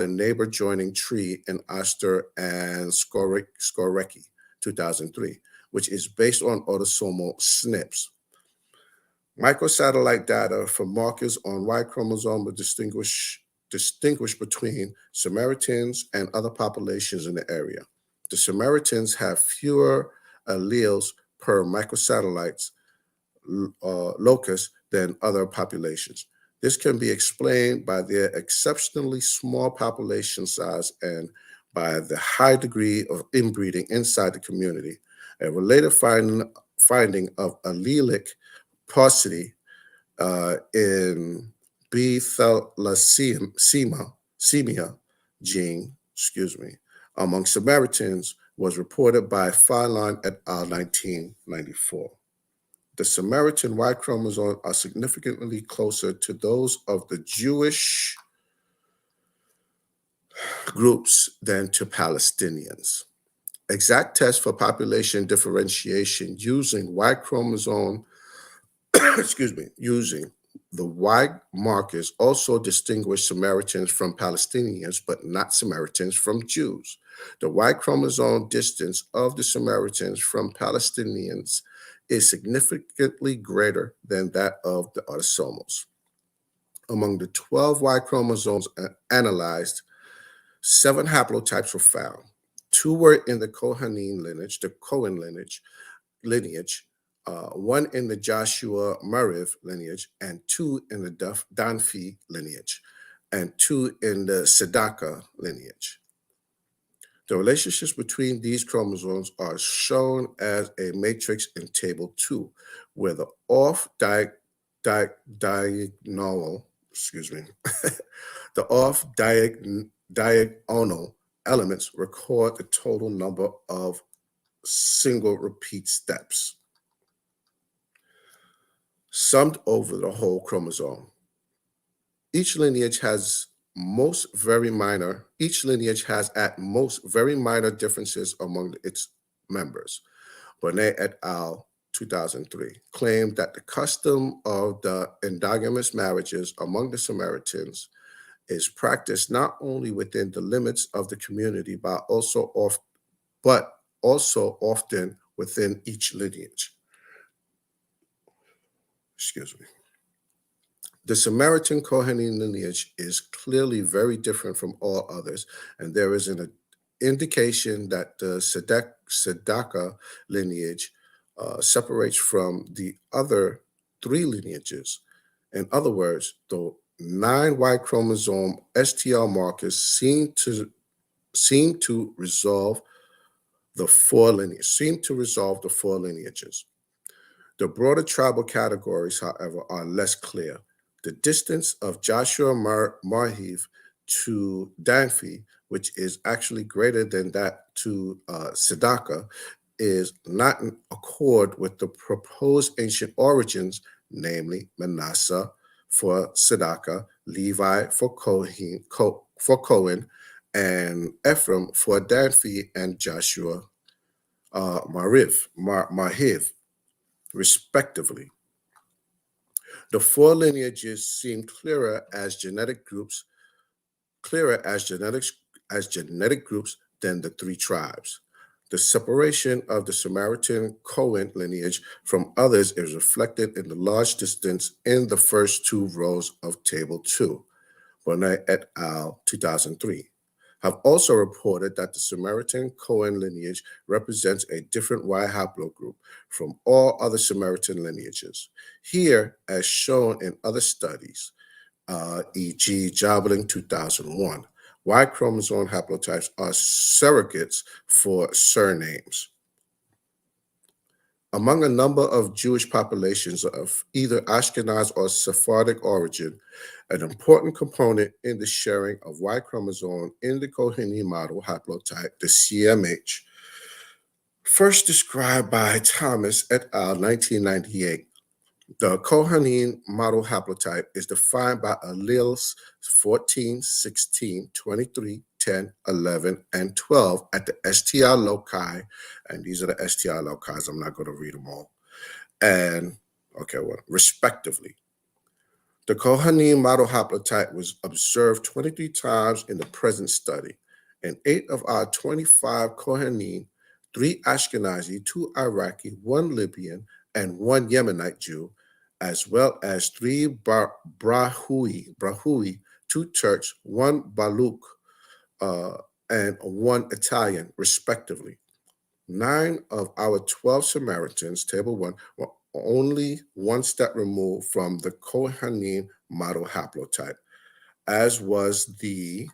neighbor joining tree in Oster and Skorecki, 2003, which is based on autosomal SNPs. Microsatellite data from markers on Y chromosome will distinguish between Samaritans and other populations in the area. The Samaritans have fewer alleles per microsatellites locus than other populations. This can be explained by their exceptionally small population size and by the high degree of inbreeding inside the community. A related finding of allelic paucity in B. thalassemia gene, among Samaritans was reported by Phelan et al. 1994. The Samaritan Y chromosome are significantly closer to those of the Jewish groups than to Palestinians. Exact tests for population differentiation using Y chromosome, using the Y markers also distinguish Samaritans from Palestinians, but not Samaritans from Jews. The Y chromosome distance of the Samaritans from Palestinians is significantly greater than that of the autosomals. Among the 12 Y chromosomes analyzed, 7 haplotypes were found. 2 were in the Kohanim lineage, the Cohen lineage, 1 in the Joshua Mariv lineage, and 2 in the Danfi lineage, and 2 in the Sedaka lineage. The relationships between these chromosomes are shown as a matrix in Table 2, where the off-diagonal, the off-diagonal elements record the total number of single repeat steps summed over the whole chromosome. Each lineage has at most very minor differences among its members. Bonet et al. 2003 claimed that the custom of the endogamous marriages among the Samaritans is practiced not only within the limits of the community, but also often within each lineage. The Samaritan Kohanim lineage is clearly very different from all others, and there is an indication that the Sedaka lineage separates from the other 3 lineages. In other words, the 9 Y chromosome STL markers seem to resolve the 4 lineages. The broader tribal categories, however, are less clear. The distance of Joshua Marhiv to Danfi, which is actually greater than that to Sedaka, is not in accord with the proposed ancient origins, namely Manasseh for Sedaka, Levi for Cohen, and Ephraim for Danfi and Joshua Marhiv, respectively. The 4 lineages seem clearer as genetic groups than the 3 tribes. The separation of the Samaritan Cohen lineage from others is reflected in the large distance in the first 2 rows of Table 2. Bonet et al. 2003 have also reported that the Samaritan Cohen lineage represents a different Y haplogroup from all other Samaritan lineages. Here, as shown in other studies, e.g. Jobling 2001, Y chromosome haplotypes are surrogates for surnames. Among a number of Jewish populations of either Ashkenaz or Sephardic origin, an important component in the sharing of Y chromosome in the Kohanim model haplotype, the CMH, first described by Thomas et al. 1998. The Kohanim model haplotype is defined by alleles 14, 16, 23, 10, 11, and 12 at the STR loci, and these are the STR loci. I'm not going to read them all, and respectively. The Kohanim model haplotype was observed 23 times in the present study. In 8 of our 25 Kohanim, 3 Ashkenazi, 2 Iraqi, 1 Libyan, and 1 Yemenite Jew, as well as 3 Brahui, 2 Turks, 1 Baluk, and 1 Italian, respectively. 9 of our 12 Samaritans, Table 1, were only 1 step removed from the Kohanim model haplotype, as was the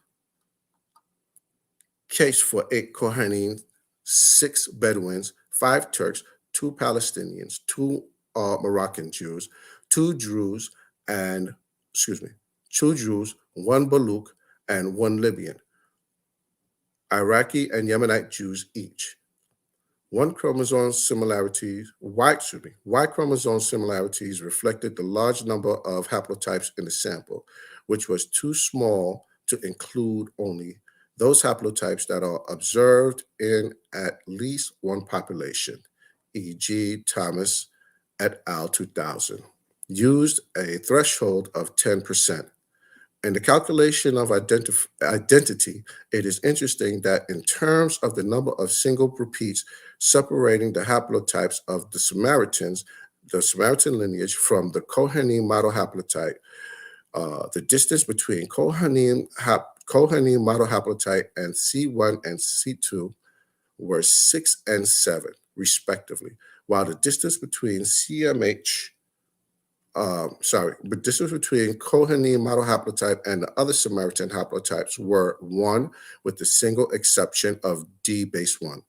case for 8 Kohanim, 6 Bedouins, 5 Turks, 2 Palestinians, 2 Moroccan Jews, 2 Druze, and 2 Druze, 1 Baluch, and 1 Libyan, Iraqi and Yemenite Jews each. Y chromosome similarities reflected the large number of haplotypes in the sample, which was too small to include only those haplotypes that are observed in at least one population, e.g. Thomas et al. 2000, used a threshold of 10%. In the calculation of identity, it is interesting that in terms of the number of single repeats separating the haplotypes of the Samaritan lineage from the Kohanim model haplotype, the distance between Kohanim model haplotype and C1 and C2 were 6 and 7, respectively, while the distance between distance between Kohanim model haplotype and the other Samaritan haplotypes were 1, with the single exception of D base 1.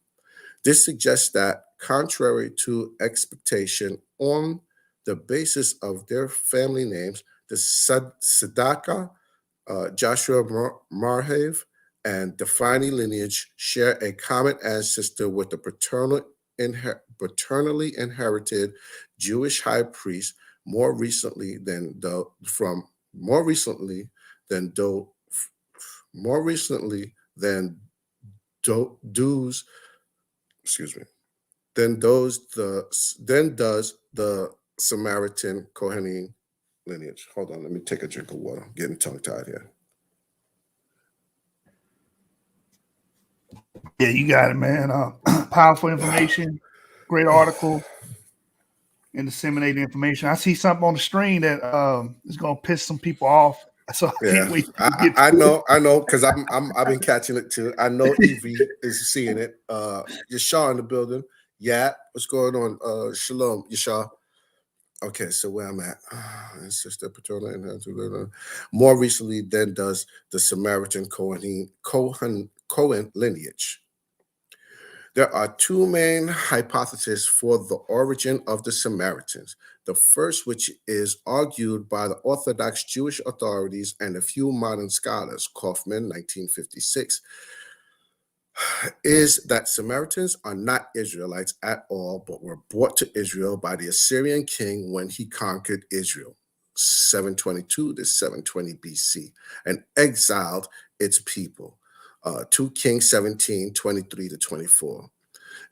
This suggests that, contrary to expectation, on the basis of their family names, the Sadaka, Joshua Marhav, and Defani lineage share a common ancestor with the paternally inherited Jewish high priest more recently than those does the Samaritan Kohanim lineage. Hold on, let me take a drink of water. I'm getting tongue-tied here. Yeah, you got it, man. Powerful information, great article, and disseminate information. I see something on the screen that is going to piss some people off. So I can't wait. I know, because I've been catching it too. I know Evie is seeing it. Yashar in the building. Yeah, what's going on? Shalom, Yashar. Okay, so where I'm at, sister paternal and more recently than does the Samaritan Cohen lineage. There are 2 main hypotheses for the origin of the Samaritans. The first, which is argued by the Orthodox Jewish authorities and a few modern scholars, Kaufman, 1956, is that Samaritans are not Israelites at all, but were brought to Israel by the Assyrian king when he conquered Israel, 722 to 720 BC, and exiled its people, 2 Kings 17, 23 to 24.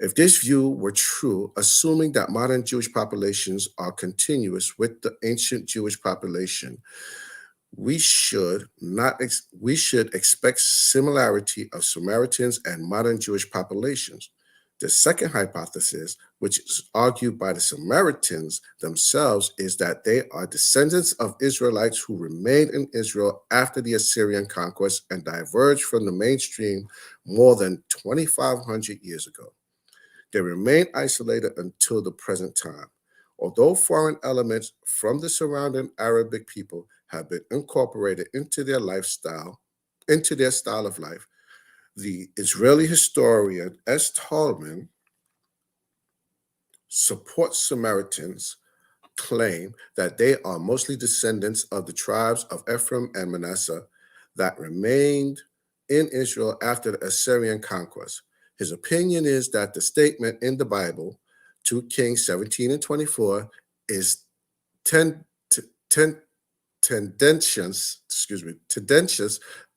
If this view were true, assuming that modern Jewish populations are continuous with the ancient Jewish population, we should expect similarity of Samaritans and modern Jewish populations. The second hypothesis, which is argued by the Samaritans themselves, is that they are descendants of Israelites who remained in Israel after the Assyrian conquest and diverged from the mainstream more than 2,500 years ago. They remain isolated until the present time. Although foreign elements from the surrounding Arabic people have been incorporated into their style of life, the Israeli historian S. Tolman supports Samaritans' claim that they are mostly descendants of the tribes of Ephraim and Manasseh that remained in Israel after the Assyrian conquest. His opinion is that the statement in the Bible, 2 Kings 17 and 24, is tendentious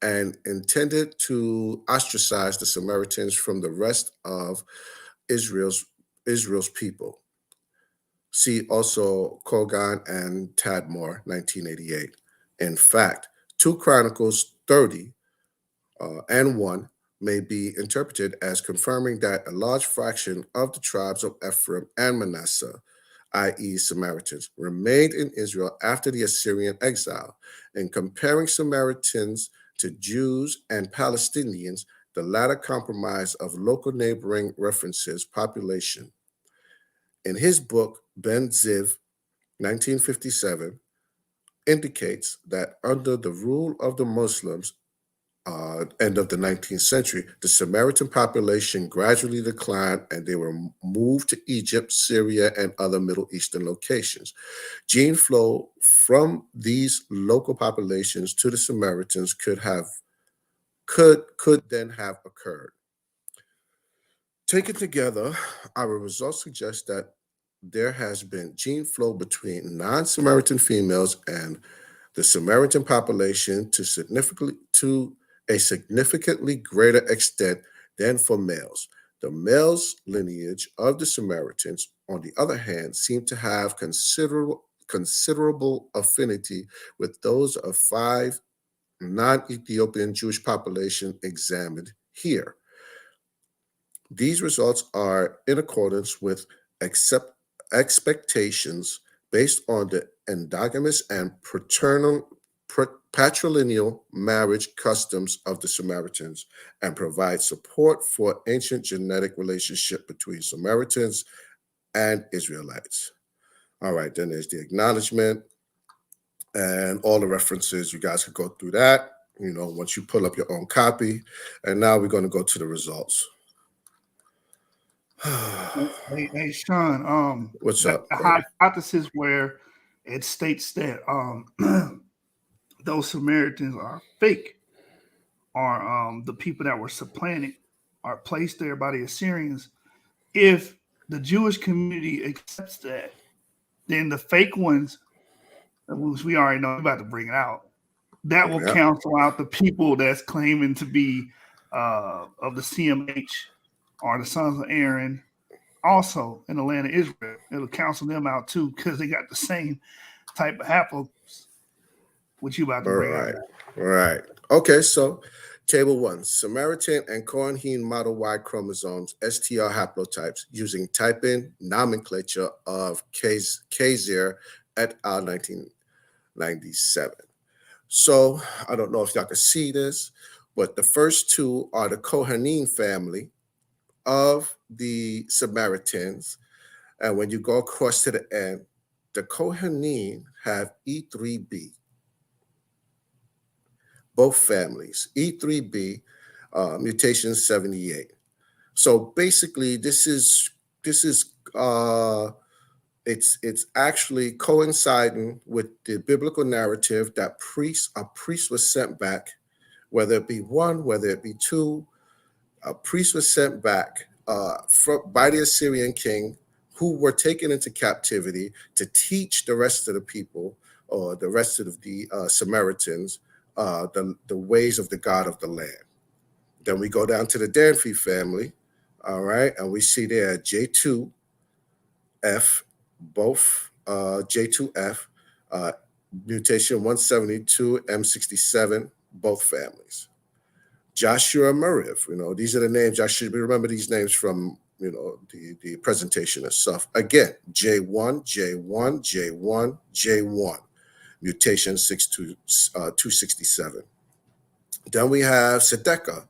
and intended to ostracize the Samaritans from the rest of Israel's people. See also Kogan and Tadmor, 1988. In fact, 2 Chronicles 30 and 1 may be interpreted as confirming that a large fraction of the tribes of Ephraim and Manasseh, i.e. Samaritans, remained in Israel after the Assyrian exile. In comparing Samaritans to Jews and Palestinians, the latter comprise of local neighboring references population. In his book, Ben Ziv, 1957, indicates that under the rule of the Muslims, end of the 19th century, the Samaritan population gradually declined and they were moved to Egypt, Syria, and other Middle Eastern locations. Gene flow from these local populations to the Samaritans could then have occurred. Taken together, our results suggest that there has been gene flow between non-Samaritan females and the Samaritan population to a significantly greater extent than for males. The males' lineage of the Samaritans, on the other hand, seem to have considerable affinity with those of 5 non-Ethiopian Jewish population examined here. These results are in accordance with expectations based on the endogamous and patrilineal marriage customs of the Samaritans and provide support for ancient genetic relationship between Samaritans and Israelites. All right, then there's the acknowledgement and all the references. You guys could go through that, once you pull up your own copy. And now we're going to go to the results. Hey, Shawn. What's up? A hypothesis where it states that those Samaritans are fake, are the people that were supplanted, are placed there by the Assyrians. If the Jewish community accepts that, then the fake ones, which we already know, we're about to bring it out, that will cancel out the people that's claiming to be of the CMH or the sons of Aaron, also in the land of Israel. It'll cancel them out too because they got the same type of haplogroups, which you about to bring out. Right. Okay, so Table 1, Samaritan and Cohen model Y chromosomes, STR haplotypes, using type-in nomenclature of Kaiser et al. 1997. So I don't know if y'all can see this, but the first two are the Kohanim family of the Samaritans. And when you go across to the end, the Kohanim have E3B. Both families, E3B, mutation 78. So basically, it's actually coinciding with the biblical narrative that a priest was sent back, whether it be one, whether it be two. A priest was sent back by the Assyrian king, who were taken into captivity to teach the rest of the people, or the rest of the Samaritans, the ways of the God of the land. Then we go down to the Danfi family, all right, and we see there J2F, both J2F, mutation 172, M67, both families. Joshua Mariv, these are the names. I should remember these names from, the presentation itself. Again, J1, J1, J1, J1, mutation 267. Then we have Sedeka,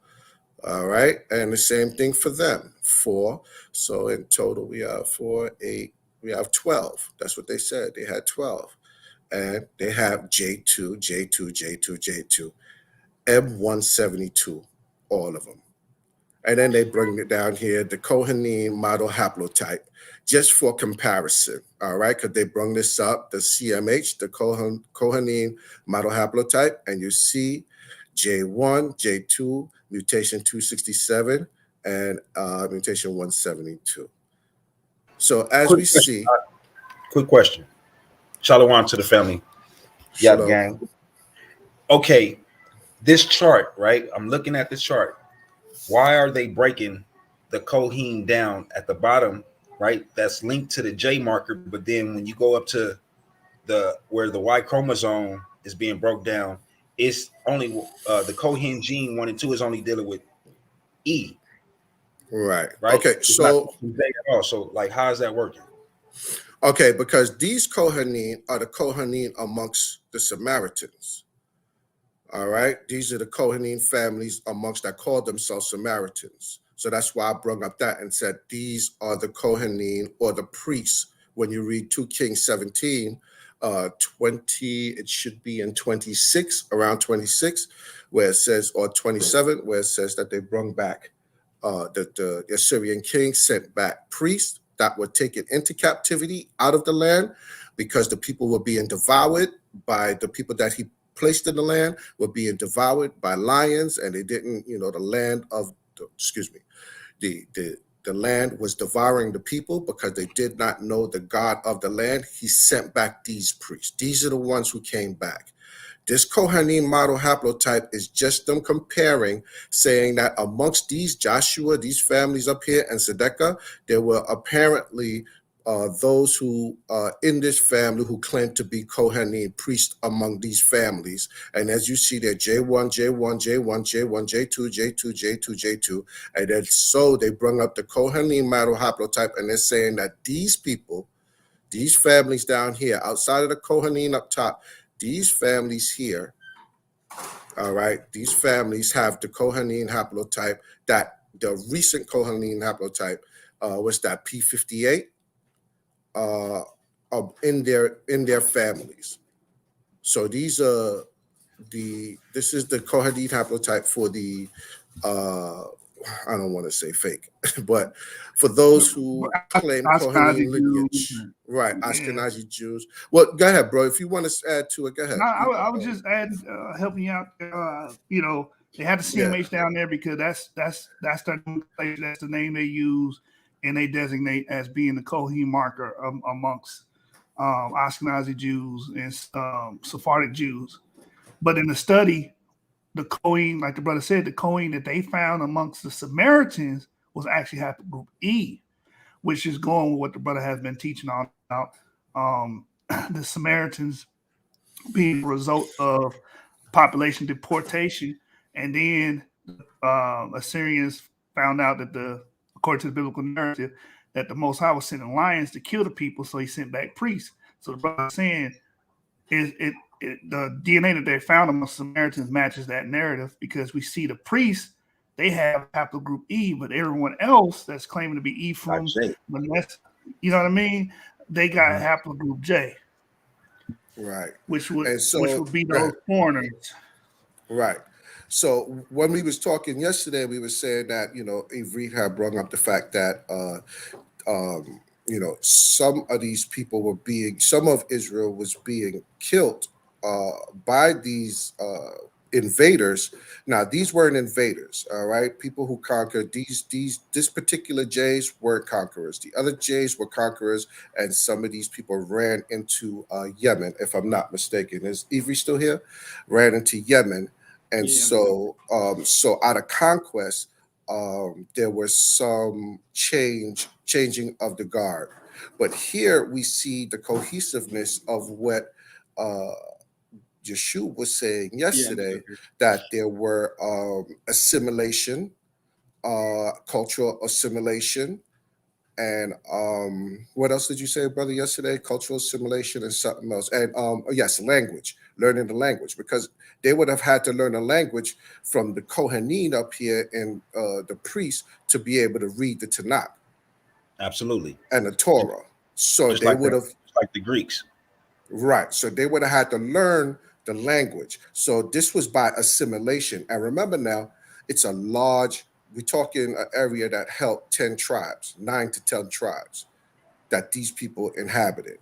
all right, and the same thing for them, 4. So in total, we have 4, 8, we have 12. That's what they said. They had 12. And they have J2, J2, J2, J2. M172, all of them. And then they bring it down here, the Kohanim model haplotype, just for comparison, all right? Because they bring this up, the CMH, the Kohanim model haplotype, and you see J1, J2, mutation 267, and mutation 172. So as we see... Quick question. Shalom to the family. Yap gang. Okay. This chart, right? I'm looking at this chart. Why are they breaking the Kohen down at the bottom, right? That's linked to the J marker, but then when you go up to where the Y chromosome is being broke down, it's only the Kohen gene 1 and 2 is only dealing with E. Right. Right. Okay. So like, how is that working? Okay, because these Kohanim are the Kohanim amongst the Samaritans. All right, these are the Kohanim families amongst that call themselves Samaritans. So that's why I brought up that and said these are the Kohanim or the priests. When you read 2 Kings 17, 20, it should be in 26, around 26, where it says, or 27, where it says that they brought back, the Assyrian king sent back priests that were taken into captivity out of the land because the people were being devoured by the people that he placed in the land, were being devoured by lions, and they didn't, the land of, excuse me, the land was devouring the people because they did not know the God of the land. He sent back these priests. These are the ones who came back. This Kohanim model haplotype is just them comparing, saying that amongst these Joshua, these families up here, and Sedekah, there were apparently those who in this family who claimed to be Kohanim priests among these families. And as you see there, J1, J1, J1, J1, J2, J2, J2, J2. And then so they bring up the Kohanim model haplotype, and they're saying that these people, these families down here, outside of the Kohanim up top, these families here, all right, these families have the Kohanim haplotype, that the recent Kohanim haplotype was that P58 in their families. So these are this is the Kohanim haplotype for the I don't want to say fake, but for those who claim Kohanim lineage, right? Ashkenazi Jews. Well, go ahead, bro. If you want to add to it, go ahead. No, I was just adding, helping you out. They had the CMH down there because that's the place, that's the name they use, and they designate as being the Kohen marker amongst Ashkenazi Jews and Sephardic Jews. But in the study, the Kohen, like the brother said, the Kohen that they found amongst the Samaritans was actually haplogroup E, which is going with what the brother has been teaching on about the Samaritans being a result of population deportation. And then Assyrians found out that according to the biblical narrative, that the Most High was sending lions to kill the people, so he sent back priests. So the brother is saying the DNA that they found among Samaritans matches that narrative, because we see the priests, they have haplogroup E, but everyone else that's claiming to be Ephraim, you know what I mean? They got haplogroup J. Right. Which would be those foreigners. Right. So when we was talking yesterday, we were saying that, Ivrit had brought up the fact that, some of these people some of Israel was being killed by these invaders. Now, these weren't invaders, all right? People who conquered this particular Jays weren't conquerors. The other Jays were conquerors, and some of these people ran into Yemen, if I'm not mistaken. Is Ivry still here? Ran into Yemen. And so out of conquest, there was some changing of the guard. But here we see the cohesiveness of what Yeshua was saying yesterday, that there were assimilation, cultural assimilation, and what else did you say, brother, yesterday? Cultural assimilation and something else. And yes, language, learning the language, because they would have had to learn a language from the Kohanim up here and the priests to be able to read the Tanakh. Absolutely. And the Torah. So just they would have, like the Greeks. Right. So they would have had to learn the language. So this was by assimilation. And remember now, it's a large, we're talking an area that held 10 tribes, 9 to 10 tribes that these people inhabited.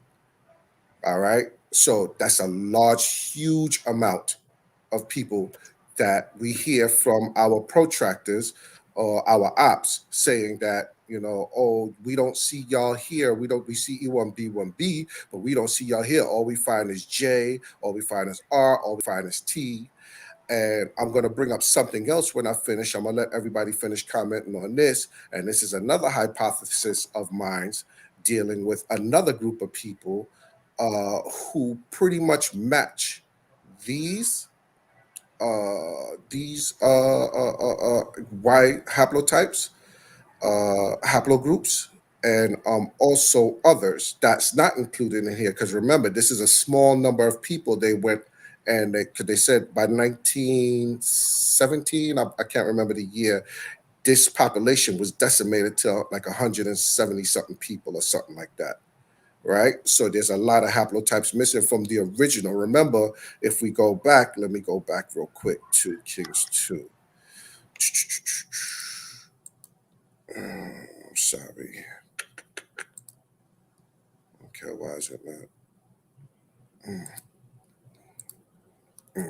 All right. So that's a large, huge amount of people that we hear from our protractors or our ops saying that, we don't see y'all here. We see E1B, 1B, but we don't see y'all here. All we find is J, all we find is R, all we find is T. And I'm going to bring up something else when I finish. I'm going to let everybody finish commenting on this. And this is another hypothesis of mine dealing with another group of people who pretty much match these Y haplotypes, haplogroups, and also others that's not included in here. Because remember, this is a small number of people. They went and they said by 1917, I can't remember the year, this population was decimated to like 170 something people or something like that. right? So there's a lot of haplotypes missing from the original. Remember, if we go back, let me go back real quick to Kings 2. Sorry. Okay, why is it not?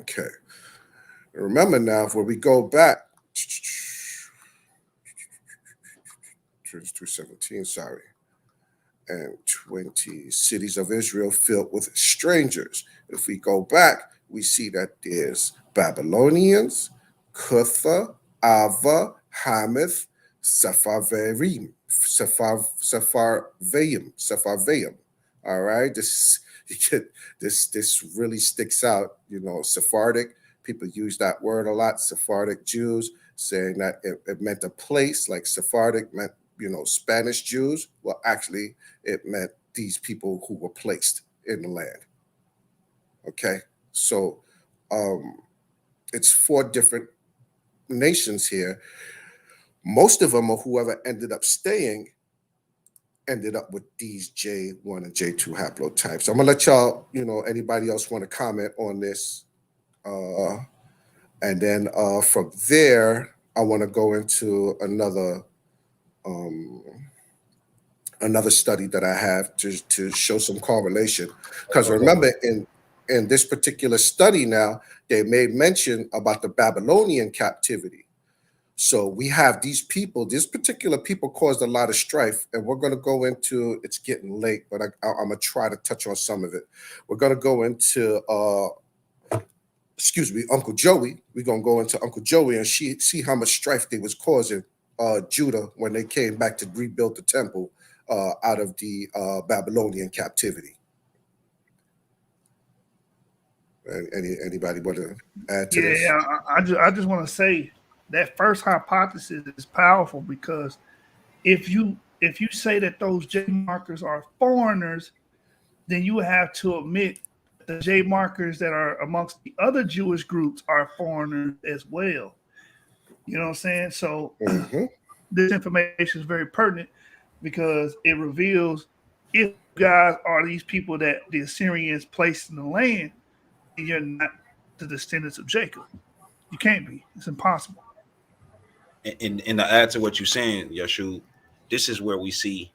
Okay. Remember now, if we go back, 2:17, sorry, and 20 cities of Israel filled with strangers. If we go back, we see that there's Babylonians, Cutha, Ava, Hamath, Sepharvaim. All right, this really sticks out. You know, Sephardic. People use that word a lot. Sephardic Jews, saying that it meant a place, like Sephardic meant, you know, Spanish Jews. Well, actually, it meant these people who were placed in the land. Okay, so it's 4 different nations here. Most of them, or whoever ended up staying, ended up with these J1 and J2 haplotypes. I'm gonna let y'all, you know, anybody else want to comment on this, and then from there, I want to go into another study that I have to show some correlation. Because remember, in this particular study now, they made mention about the Babylonian captivity. So we have these people, this particular people caused a lot of strife, and we're going to go into, it's getting late, but I'm going to try to touch on some of it. We're going to go into, Uncle Joey. We're going to go into Uncle Joey and see how much strife they was causing Judah when they came back to rebuild the temple out of the Babylonian captivity. Anybody want to add to this? Yeah, I just want to say that first hypothesis is powerful, because if you say that those J markers are foreigners, then you have to admit the J markers that are amongst the other Jewish groups are foreigners as well. You know what I'm saying? So this information is very pertinent, because it reveals if you guys are these people that the Assyrians placed in the land, and you're not the descendants of Jacob. You can't be. It's impossible. And to add to what you're saying, Yashu, this is where we see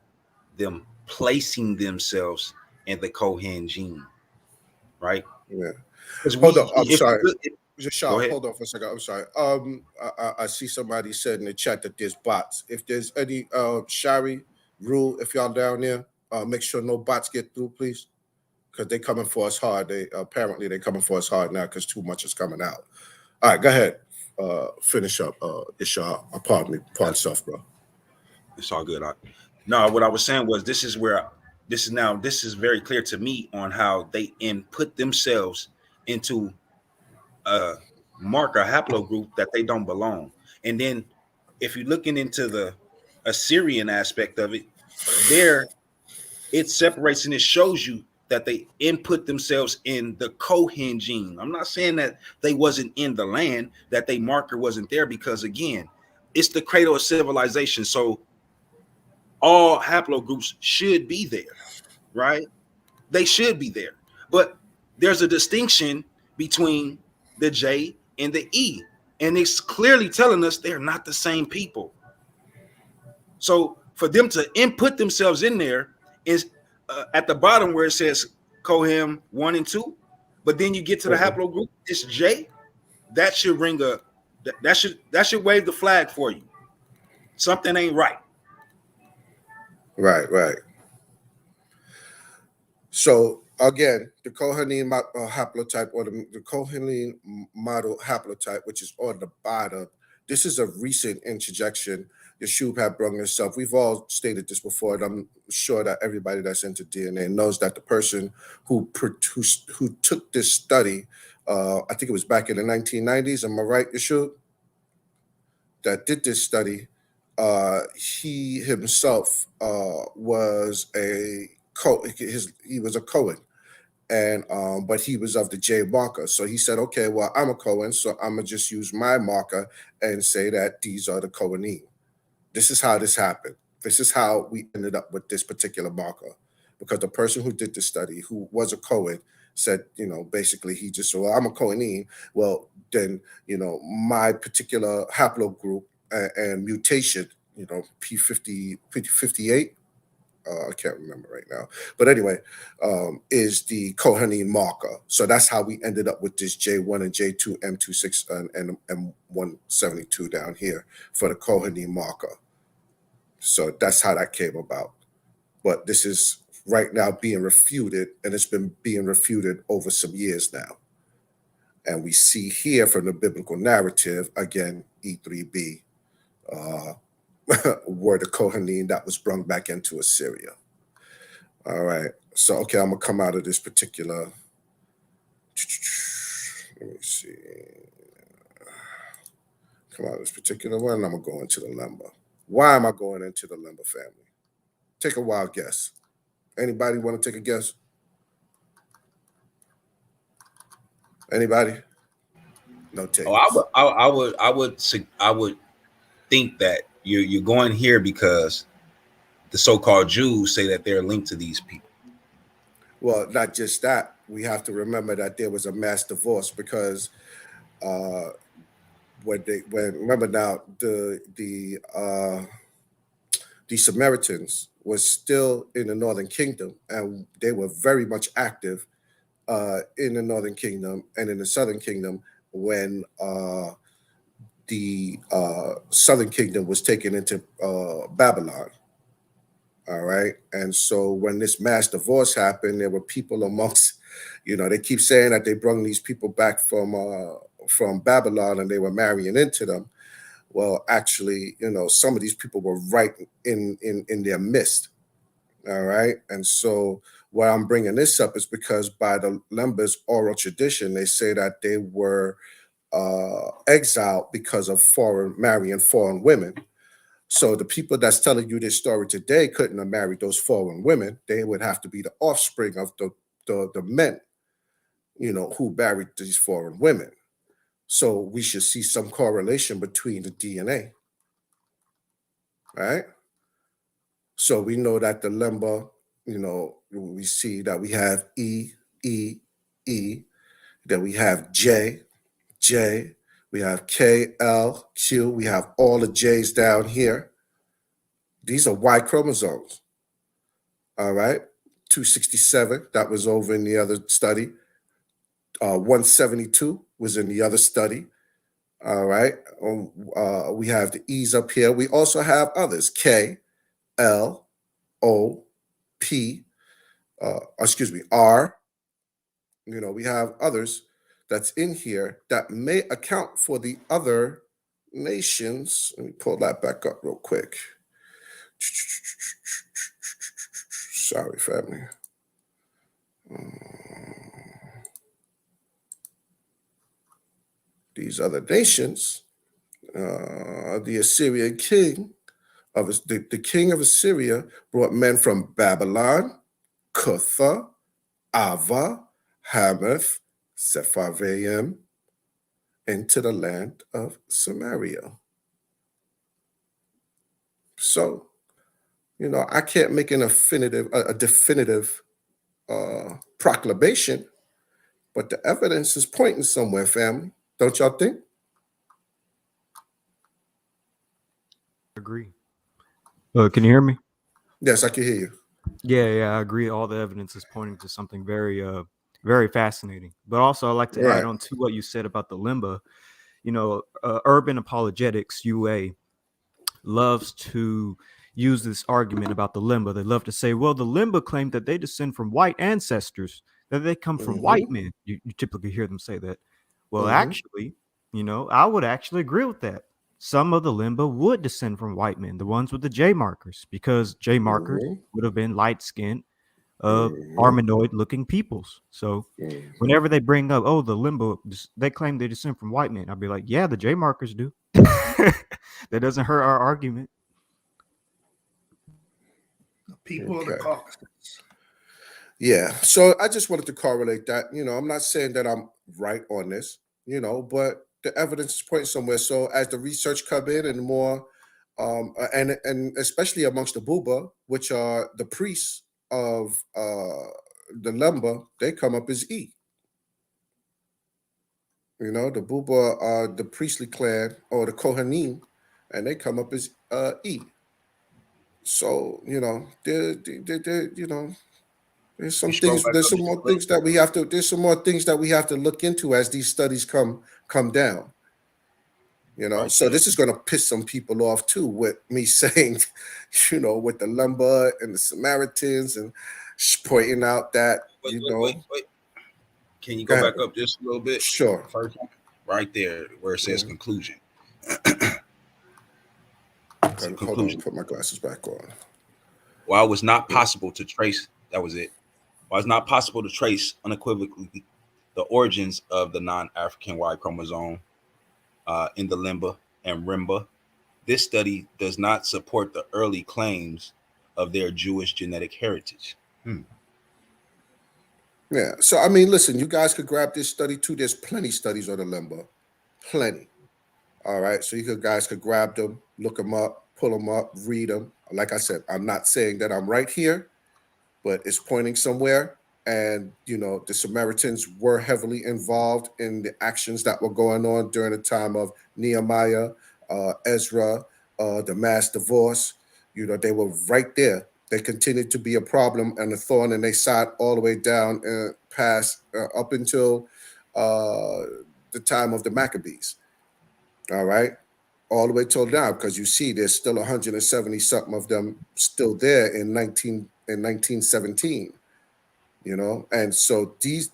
them placing themselves in the Kohen gene, right? Yeah. Hold on. I'm sorry. Shawn, hold on for a second. I'm sorry. I see somebody said in the chat that there's bots. If there's any Shari rule, if y'all down there, make sure no bots get through, please, because they're coming for us hard. Apparently they're coming for us hard now because too much is coming out. All right, go ahead. Finish up, Ishar. Pardon me, pardon yourself, bro. It's all good. No, what I was saying was this is very clear to me on how they input themselves into a marker haplogroup that they don't belong. And then if you're looking into the Assyrian aspect of it, there it separates and it shows you that they input themselves in the Kohen gene. I'm not saying that they wasn't in the land, that they marker wasn't there, because again, it's the cradle of civilization. So all haplogroups should be there, right? They should be there. But there's a distinction between the J and the E. And it's clearly telling us they're not the same people. So for them to input themselves in there is at the bottom where it says Kohen 1 and 2, but then you get to the haplogroup, it's J. That should ring that should wave the flag for you. Something ain't right. Right. So again, the Kohanim haplotype, or the Kohanim model haplotype, which is on the bottom, this is a recent interjection. Yeshua had brought this up. We've all stated this before, and I'm sure that everybody that's into DNA knows that the person who took this study, I think it was back in the 1990s, am I right, Yeshua? That did this study, he himself was he was a Cohen, and but he was of the J marker. So he said, okay, well, I'm a Cohen, so I'm gonna just use my marker and say that these are the Kohanim. This is how this happened. This is how we ended up with this particular marker. because the person who did the study, who was a Cohen, said, basically he just said, well, I'm a Cohenine. Well, then, my particular haplogroup and mutation, P50, P58, I can't remember right now. But anyway, is the Cohenine marker. So that's how we ended up with this J1 and J2, M26 and M172 down here for the Cohenine marker. So that's how that came about. But this is right now being refuted, and it's been being refuted over some years now. And we see here from the biblical narrative, again, E3B, were the Kohanim that was brought back into Assyria. All right. So, okay, I'm going to come out of this particular. Let me see. Come out of this particular one, and I'm going to go into the lumber. Why am I going into the lumber family? Take a wild guess. Anybody want to take a guess? Anybody? No takers. Oh, I would think that you're going here because the so-called Jews say that they're linked to these people. Well, not just that. We have to remember that there was a mass divorce because remember now the Samaritans was still in the Northern Kingdom, and they were very much active in the Northern Kingdom and in the Southern Kingdom when the Southern Kingdom was taken into Babylon. All right. And so when this mass divorce happened, there were people amongst, they keep saying that they brought these people back from Babylon and they were marrying into them. Well, actually, some of these people were right in their midst. All right. And so why I'm bringing this up is because by the Lemba's oral tradition, they say that they were exiled because of marrying foreign women. So the people that's telling you this story today couldn't have married those foreign women. They would have to be the offspring of the men, who married these foreign women. So we should see some correlation between the DNA, right? So we know that the Lemba, we see that we have E, E, E, then we have J, J, we have K, L, Q, we have all the J's down here. These are Y chromosomes, all right? 267, that was over in the other study. 172 was in the other study, all right? We have the E's up here. We also have others, K, L, O, P, R. We have others that's in here that may account for the other nations. Let me pull that back up real quick. Sorry, family. These other nations, the Assyrian king, the king of Assyria brought men from Babylon, Cutha, Ava, Hamath, Sepharvaim into the land of Samaria. So, I can't make a definitive proclamation, but the evidence is pointing somewhere, family. Don't y'all think? Agree. Can you hear me? Yes, I can hear you. Yeah, I agree. All the evidence is pointing to something very, very fascinating. But also, I'd like to add on to what you said about the Limba. Urban Apologetics (UA) loves to use this argument about the Limba. They love to say, well, the Limba claim that they descend from white ancestors, that they come from white men. You typically hear them say that. Well, actually, I would actually agree with that. Some of the Limba would descend from white men, the ones with the J markers, because J markers would have been light-skinned, Armenoid-looking peoples. So whenever they bring up, the Limba, they claim they descend from white men, I'll be like, yeah, the J markers do. That doesn't hurt our argument. The people of the Caucasus. Yeah, so I just wanted to correlate that. I'm not saying that I'm right on this, but the evidence is pointing somewhere. So as the research come in and more, and especially amongst the Buba, which are the priests of the lumber, they come up as E. You know, the Buba are the priestly clan or the Kohanim, and they come up as E. So, you know, you know, there's some things, there's some more things that we have to, there's some more things that we have to look into as these studies come down. You know, so this is going to piss some people off too with me saying, you know, with the lumber and the Samaritans and pointing out that, wait. Can you go back up just a little bit? Sure. First one, right there where it says conclusion. Hold on, put my glasses back on. While it was not possible to trace, that was it. While it's not possible to trace unequivocally the origins of the non-African Y chromosome in the limba and rimba, this study does not support the early claims of their Jewish genetic heritage. Yeah. So, I mean, listen, you guys could grab this study too. There's plenty studies on the limba. Plenty. All right. So guys could grab them, look them up, pull them up, read them. Like I said, I'm not saying that I'm right here, but it's pointing somewhere. And, you know, the Samaritans were heavily involved in the actions that were going on during the time of Nehemiah, Ezra, the mass divorce. You know, they were right there. They continued to be a problem and a thorn, and they sat all the way down past up until the time of the Maccabees. All right. All the way till now, because you see there's still 170 something of them still there in 1917. You know, and so these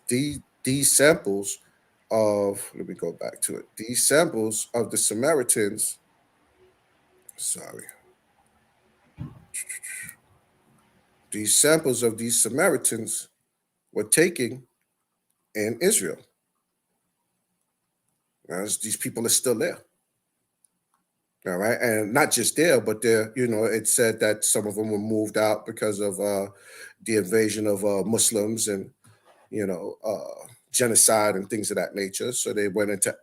samples of, let me go back to it. These samples of the Samaritans, these samples of these Samaritans were taken in Israel. As these people are still there. All right. And not just there, but there, you know, it said that some of them were moved out because of the invasion of Muslims and, you know, genocide and things of that nature. So they went into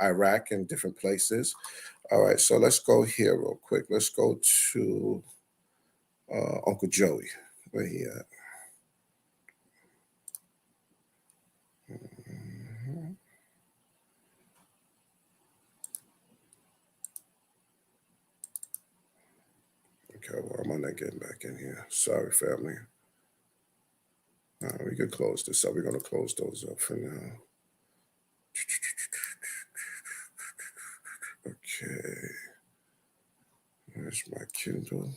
Iraq and different places. All right. So let's go here real quick. Let's go to Uncle Joey. Where he at? Okay, why am I not getting back in here? Sorry, family. We could close this up. We're going to close those up for now. Okay. There's my Kindle.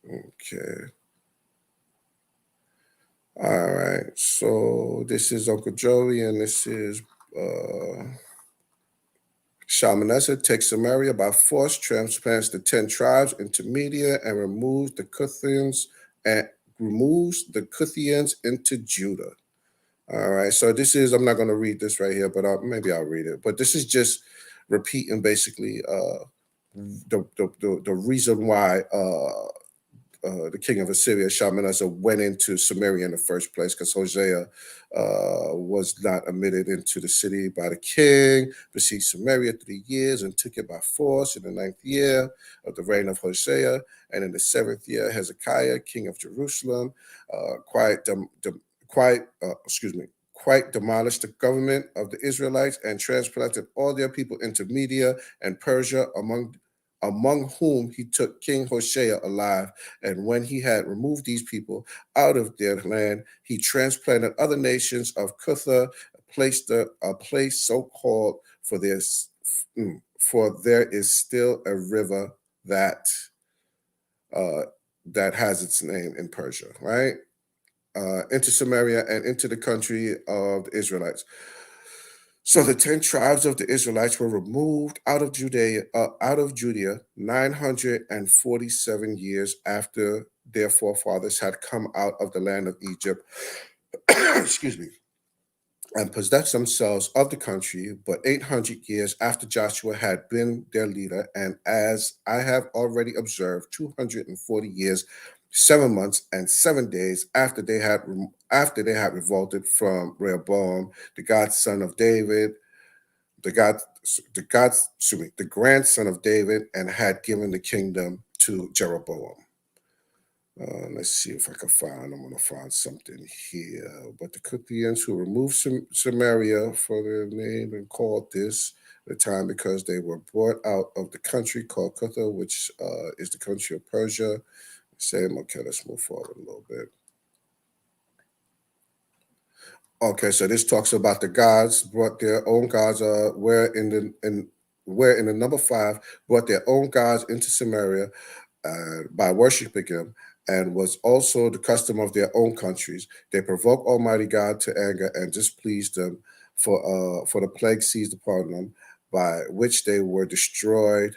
Okay. All right. So this is Uncle Joey, and this is Shalmaneser takes Samaria by force, transplants the 10 tribes into Media, and removes the Kuthians into Judah. All right. So this is, I'm not going to read this right here, but maybe I'll read it. But this is just repeating basically the reason why the king of Assyria, Shalmaneser, went into Samaria in the first place, because Hosea was not admitted into the city by the king, besieged Samaria 3 years and took it by force in the 9th year of the reign of Hosea. And in the 7th year, Hezekiah, king of Jerusalem, quite demolished the government of the Israelites and transplanted all their people into Media and Persia, among whom he took King Hoshea alive. And when he had removed these people out of their land, he transplanted other nations of Cutha, a place so called for there is still a river that has its name in Persia, right? Into Samaria and into the country of the Israelites. So the 10 tribes of the Israelites were removed out of Judea 947 years after their forefathers had come out of the land of Egypt, excuse me, and possessed themselves of the country, but 800 years after Joshua had been their leader, and as I have already observed, 240 years, 7 months, and 7 days after they had revolted from Rehoboam, the grandson of David, and had given the kingdom to Jeroboam. Let's see if I can find. I'm going to find something here. But the Cutheans who removed Samaria for their name and called this the time because they were brought out of the country called Cutha, which is the country of Persia. Same. Okay, let's move forward a little bit. Okay, so this talks about the gods brought their own gods. Where in the number 5 brought their own gods into Samaria by worshiping him, and was also the custom of their own countries. They provoked Almighty God to anger and displeased them for the plague seized upon them, by which they were destroyed.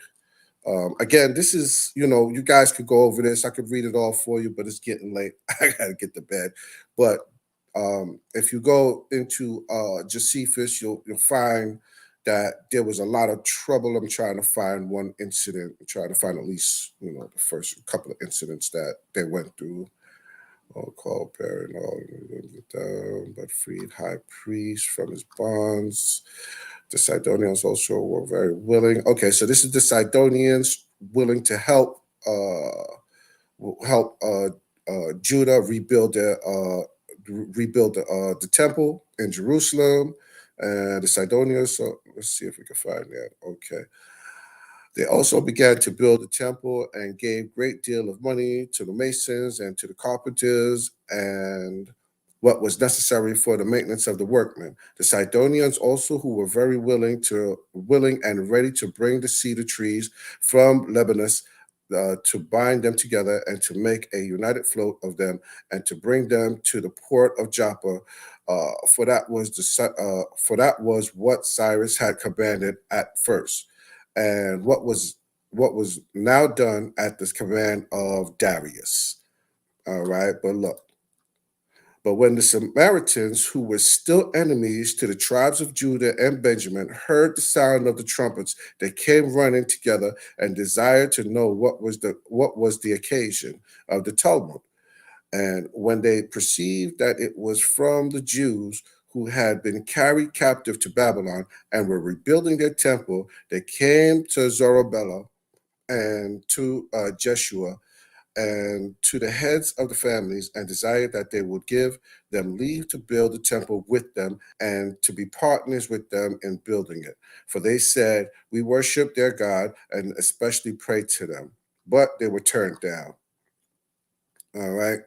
Again, this is, you guys could go over this. I could read it all for you, but it's getting late. I gotta get to bed. But if you go into Josephus, you'll find that there was a lot of trouble. I'm trying to find one incident. I'm trying to find at least, the first couple of incidents that they went through. Called Baron, but freed high priest from his bonds. The Sidonians also were very willing. Okay, so this is the Sidonians willing to help Judah rebuild the temple in Jerusalem, and the Sidonians. So let's see if we can find that. Okay. They also began to build the temple and gave great deal of money to the masons and to the carpenters and what was necessary for the maintenance of the workmen. The Sidonians also, who were very willing and ready to bring the cedar trees from Lebanon to bind them together and to make a united float of them and to bring them to the port of Joppa. For that was what Cyrus had commanded at first, and what was now done at the command of Darius. All right, but when the Samaritans, who were still enemies to the tribes of Judah and Benjamin, heard the sound of the trumpets, they came running together and desired to know what was the occasion of the tumult. And when they perceived that it was from the Jews who had been carried captive to Babylon and were rebuilding their temple, they came to Zerubbabel and to Jeshua and to the heads of the families and desired that they would give them leave to build the temple with them and to be partners with them in building it. For they said, we worship their God and especially pray to them. But they were turned down. All right.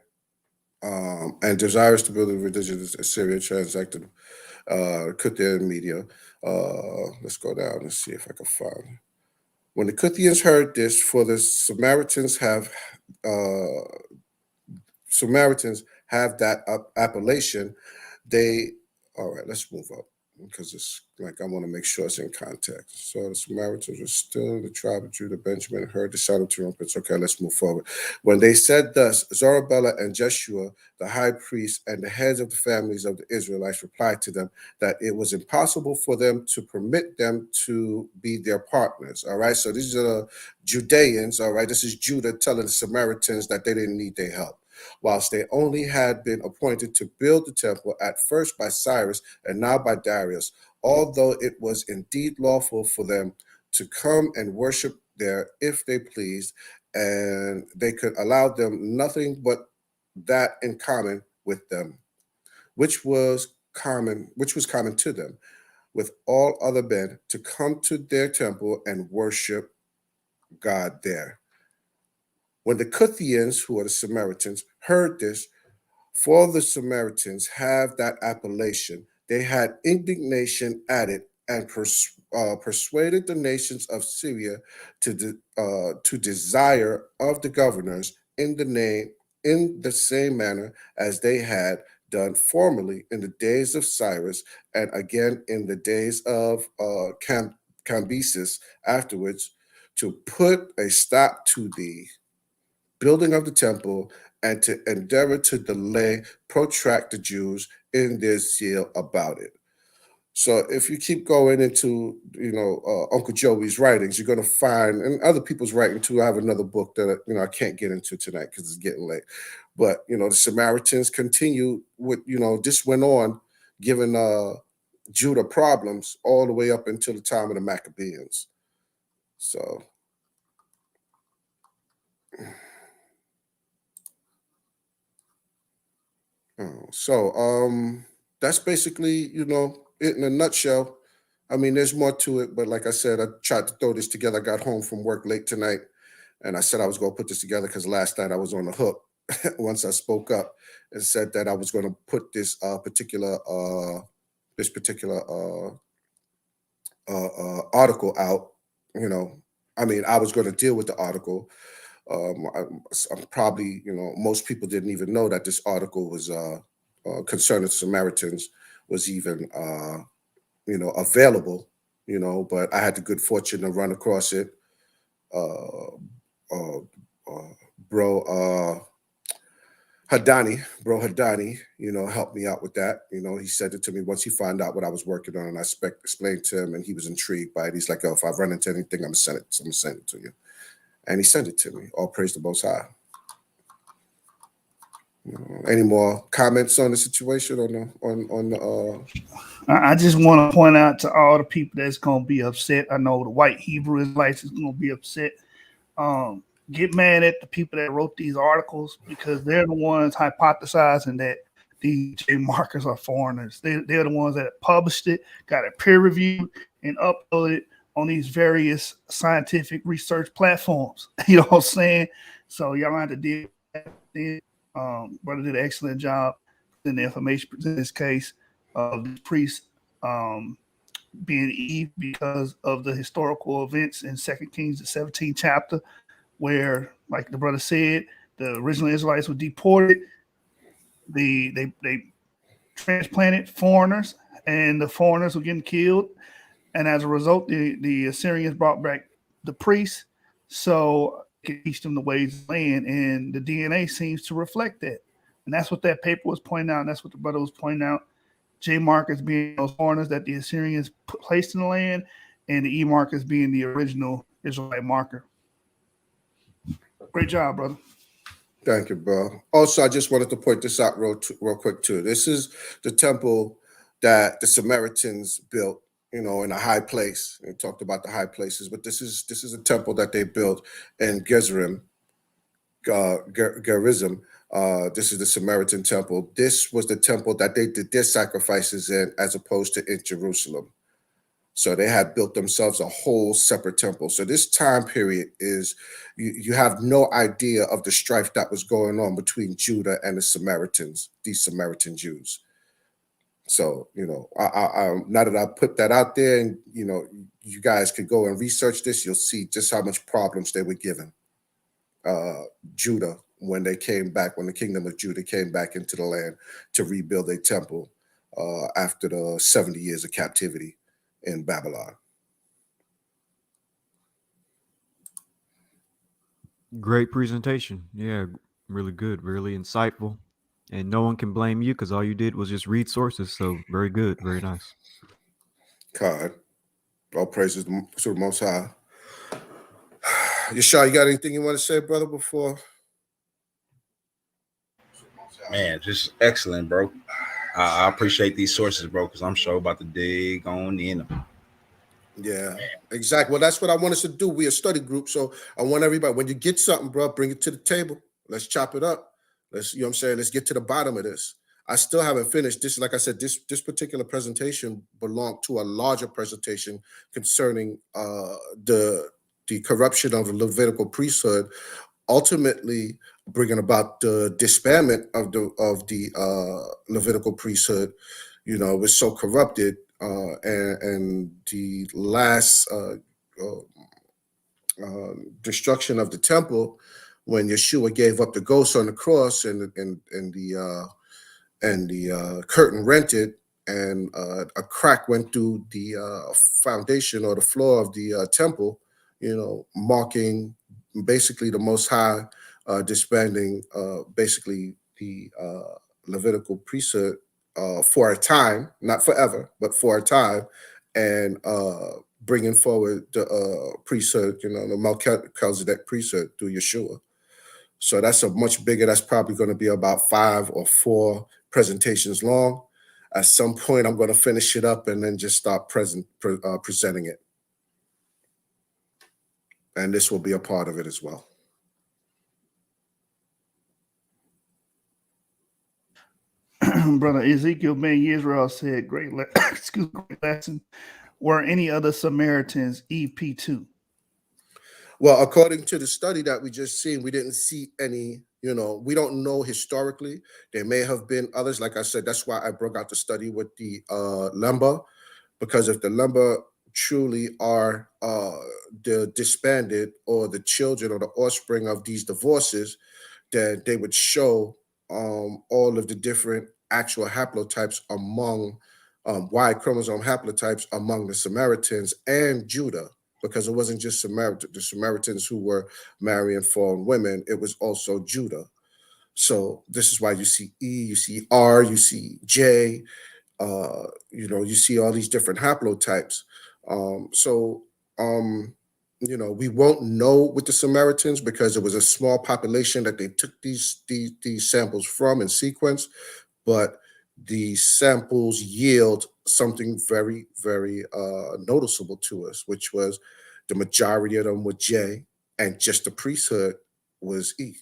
And desirous to build a religious Assyria transacted Cuthean media. Let's go down and see if I can find it. When the Cutheans heard this, for the Samaritans have that appellation, all right, let's move up because it's like I want to make sure it's in context. So the Samaritans were still in the tribe of Judah, Benjamin, heard the sound of trumpets. Okay, let's move forward. When they said thus, Zerubbabel and Jeshua, the high priest, and the heads of the families of the Israelites replied to them that it was impossible for them to permit them to be their partners. All right, so these are Judeans. All right, this is Judah telling the Samaritans that they didn't need their help, whilst they only had been appointed to build the temple at first by Cyrus and now by Darius, although it was indeed lawful for them to come and worship there if they pleased, and they could allow them nothing but that in common with them, which was common to them, with all other men, to come to their temple and worship God there. When the Cutheans, who are the Samaritans, heard this, for the Samaritans have that appellation, they had indignation at it and persuaded the nations of Syria to desire of the governors in the same manner as they had done formerly in the days of Cyrus, and again in the days of Cambyses afterwards, to put a stop to the building of the temple and to endeavor to protract the Jews in their zeal about it. So if you keep going into, Uncle Joey's writings, you're going to find, and other people's writing too. I have another book that, I can't get into tonight because it's getting late. But, the Samaritans continue with, this went on giving Judah problems all the way up until the time of the Maccabees. So So that's basically, it in a nutshell. I mean, there's more to it, but like I said, I tried to throw this together. I got home from work late tonight, and I said I was going to put this together because last night I was on the hook once I spoke up and said that I was going to put this particular article out. I mean, I was going to deal with the article. I'm probably, most people didn't even know that this article was concerning Samaritans was even, available, but I had the good fortune to run across it. Bro Hadani, helped me out with that. He said it to me once he found out what I was working on, and I explained to him, and he was intrigued by it. He's like, "Oh, if I run into anything, I'm gonna send it to you." And he sent it to me. All praise the Most High. Any more comments on the situation on the? I just want to point out to all the people that's gonna be upset. I know the white Hebrew Israelites is gonna be upset. Get mad at the people that wrote these articles because they're the ones hypothesizing that these J markers are foreigners. They're the ones that published it, got it peer reviewed, and uploaded on these various scientific research platforms. You know what I'm saying? So y'all have to deal with that. Brother did an excellent job in the information in this case of the priest being Eve because of the historical events in 2 Kings, the 17th chapter, where, like the brother said, the original Israelites were deported. They transplanted foreigners, and the foreigners were getting killed. And as a result, the Assyrians brought back the priests so they could teach them the ways of the land. And the DNA seems to reflect that. And that's what that paper was pointing out. And that's what the brother was pointing out. J markers being those foreigners that the Assyrians placed in the land, and the E markers being the original Israelite marker. Great job, brother. Thank you, bro. Also, I just wanted to point this out real quick too. This is the temple that the Samaritans built, in a high place. We talked about the high places, but this is a temple that they built in Gerizim. This is the Samaritan temple. This was the temple that they did their sacrifices in, as opposed to in Jerusalem. So they had built themselves a whole separate temple. So this time period is, you have no idea of the strife that was going on between Judah and the Samaritans, these Samaritan Jews. So, I now that I put that out there, and, you guys could go and research this, you'll see just how much problems they were given. Judah, when they came back, when the kingdom of Judah came back into the land to rebuild a temple after the 70 years of captivity in Babylon. Great presentation. Yeah, really good, really insightful. And no one can blame you because all you did was just read sources. So very good, very nice. God, all praises to the Most High. Yeshua, you got anything you want to say, brother, before? Man, just excellent, bro. I appreciate these sources, bro, because I'm sure about to dig on in them. Yeah, exactly. Well, that's what I want us to do. We're a study group, so I want everybody, when you get something, bro, bring it to the table. Let's chop it up. Let's get to the bottom of this. I still haven't finished this. Like I said, this particular presentation belonged to a larger presentation concerning the corruption of the Levitical priesthood, ultimately bringing about the disbandment of the Levitical priesthood. It was so corrupted, and the last destruction of the temple, when Yeshua gave up the ghost on the cross, and the curtain rented, and a crack went through the foundation or the floor of the temple, marking basically the Most High disbanding basically the Levitical priesthood for a time, not forever, but for a time, and bringing forward the priesthood, the Melchizedek priesthood through Yeshua. So that's a much bigger, that's probably going to be about 5 or 4 presentations long. At some point, I'm going to finish it up and then just start presenting it. And this will be a part of it as well. Brother Ezekiel Ben Yisrael said, great lesson. Were any other Samaritans EP2? Well, according to the study that we just seen, we didn't see any, we don't know historically. There may have been others. Like I said, that's why I broke out the study with the Lemba, because if the Lemba truly are the disbanded or the children or the offspring of these divorces, then they would show all of the different actual haplotypes among Y chromosome haplotypes among the Samaritans and Judah, because it wasn't just the Samaritans who were marrying foreign women, it was also Judah. So this is why you see E, you see R, you see J, you see all these different haplotypes. We won't know with the Samaritans because it was a small population that they took these samples from in sequence, but the samples yield something very, very noticeable to us, which was the majority of them were J, and just the priesthood was E,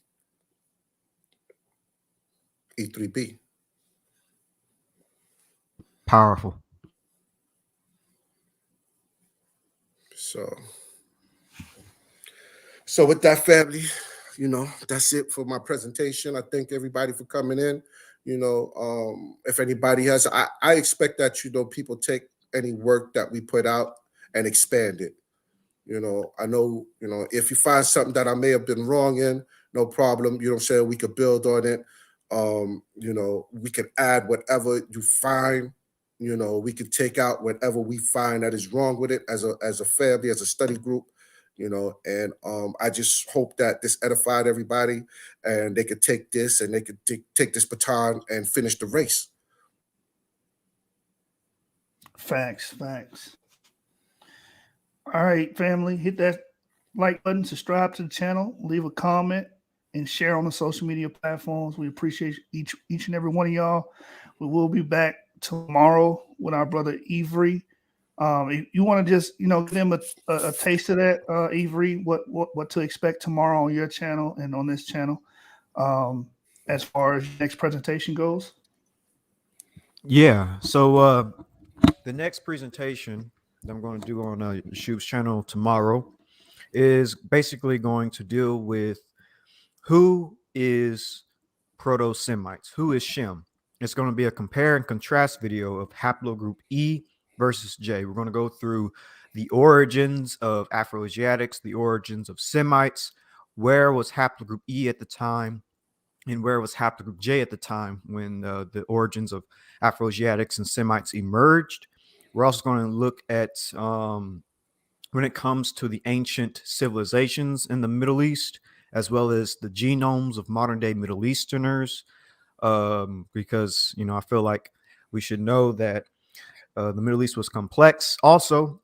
E3B. Powerful. So with that, family, that's it for my presentation. I thank everybody for coming in. If anybody has, I expect that, people take any work that we put out and expand it. I know, if you find something that I may have been wrong in, no problem. We could build on it. We could add whatever you find. We could take out whatever we find that is wrong with it as a family, as a study group. And I just hope that this edified everybody and they could take this and they could take this baton and finish the race. Facts. All right, family, hit that like button, subscribe to the channel, leave a comment, and share on the social media platforms. We appreciate each and every one of y'all. We will be back tomorrow with our brother Avery. If you want to just, give them a taste of that, Avery, what to expect tomorrow on your channel and on this channel, as far as next presentation goes. Yeah. So the next presentation that I'm going to do on Shoop's channel tomorrow is basically going to deal with who is Proto-Semites, who is Shem. It's going to be a compare and contrast video of haplogroup E versus J. We're going to go through the origins of Afroasiatics, the origins of Semites, where was haplogroup E at the time, and where was haplogroup J at the time when the origins of Afroasiatics and Semites emerged. We're also going to look at when it comes to the ancient civilizations in the Middle East, as well as the genomes of modern day Middle Easterners, because, I feel like we should know that the Middle East was complex. Also,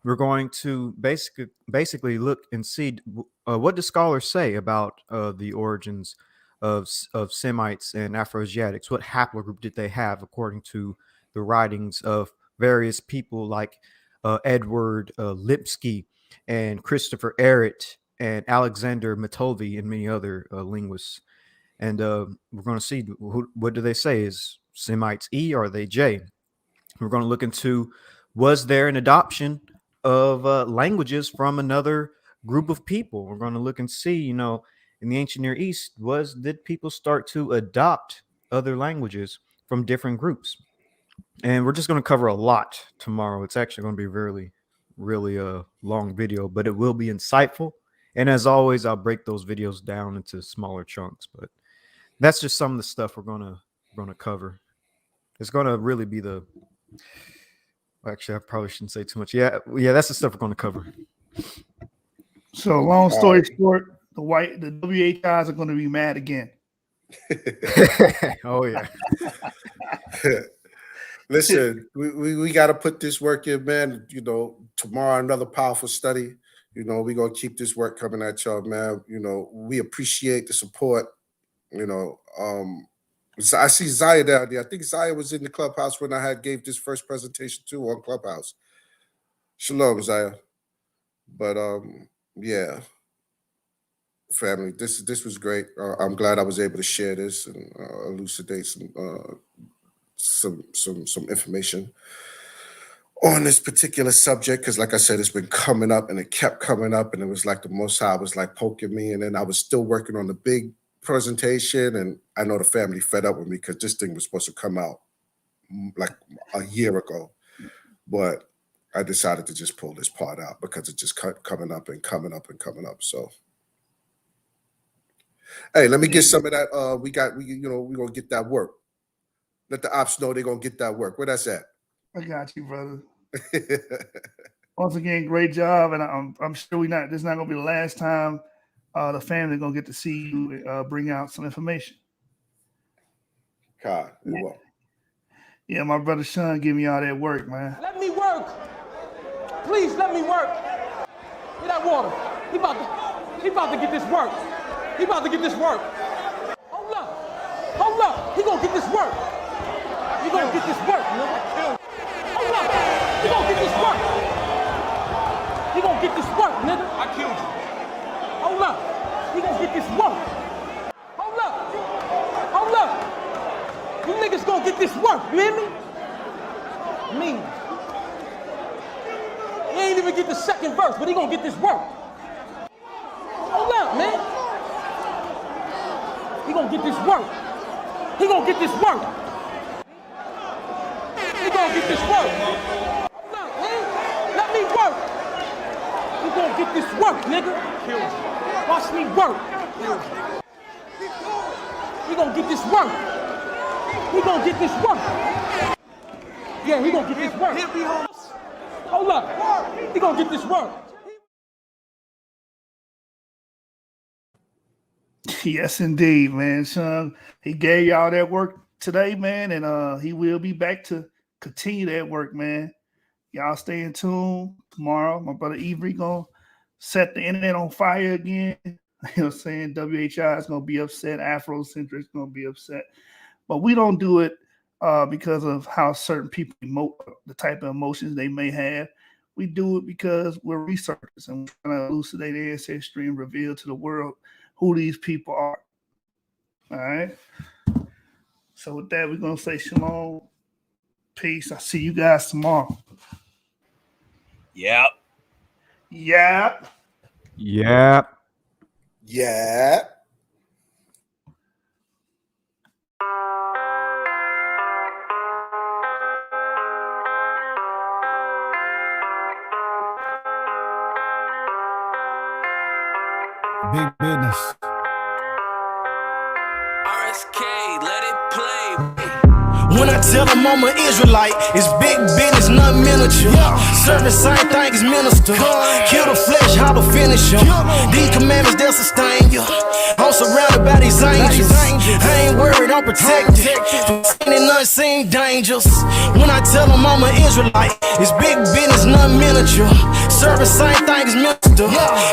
we're going to basically look and see what do scholars say about the origins of Semites and Afroasiatics. What haplogroup did they have according to the writings of various people like Edward Lipsky and Christopher Ehret and Alexander Matovey and many other linguists. And we're going to see what do they say? Is Semites E or are they J? We're going to look into, was there an adoption of languages from another group of people? We're going to look and see, in the ancient Near East, did people start to adopt other languages from different groups? And we're just going to cover a lot tomorrow. It's actually going to be really, really a long video, but it will be insightful. And as always, I'll break those videos down into smaller chunks. But that's just some of the stuff we're going to cover. It's going to really be actually, I probably shouldn't say too much. Yeah, that's the stuff we're going to cover. So, long story short, the WHIs are going to be mad again. Oh yeah. Listen, we got to put this work in, man. Tomorrow another powerful study. We're gonna keep this work coming at y'all, man. We appreciate the support. So I see Zaya down there. I think Zaya was in the clubhouse when I gave this first presentation too on Clubhouse. Shalom, Zaya. But yeah. family, this was great. I'm glad I was able to share this and elucidate some information on this particular subject, because like I said, it's been coming up and it kept coming up, and it was like the Most High was like poking me, and then I was still working on the big presentation, and I know the family fed up with me because this thing was supposed to come out like a year ago, but I decided to just pull this part out because it just kept coming up and coming up and coming up. So hey, let me get some of that. We're gonna get that work. Let the ops know they're gonna get that work. Where that's at? I got you, brother. Once again, great job, and I'm sure this is not gonna be the last time the family gonna get to see you bring out some information. God, it won't. Yeah, my brother Shawn give me all that work, man. Let me work. Please let me work. Get that water. He about to get this work. He about to get this work. Hold up. Hold up. He gonna get this work. You gonna get this work, nigga. Hold up. He gonna get this work. He gonna get this work, nigga. I killed you. Hold up. He gonna get this work. Hold up. Hold up. You niggas gonna get this work, you hear me? Me. He ain't even get the second verse, but he gonna get this work. Hold up, man. He gonna get this work. He gonna get this work. He gonna get this work. Hold up, man. Let me work. He gonna get this work, nigga. Watch me work. He gonna get this work. He gonna get this work. Yeah, he gonna get this work. Hold up. He gonna get this work. Yes, indeed, man. Shawn, he gave y'all that work today, man, and he will be back to continue that work, man. Y'all stay in tune. Tomorrow, my brother Avery gonna set the internet on fire again. You know what I'm saying? WHI is gonna be upset. Afrocentric is gonna be upset. But we don't do it because of how certain people emote, the type of emotions they may have. We do it because we're researchers and we're trying to elucidate ancestry and reveal to the world who these people are. All right. So with that, we're gonna say shalom, peace. I'll see you guys tomorrow. Yep. Yep. Yep. Yeah. Big business. RSK, let it play. When I tell them I'm an Israelite, it's big business, not miniature. Serving same thing as minister. Kill the flesh, how to finish them. These commandments, they'll sustain you. I'm surrounded by these angels. I ain't worried, I'm protected from seen and unseen dangers. When I tell them I'm an Israelite, it's big business, not miniature. Serving same thing as minister.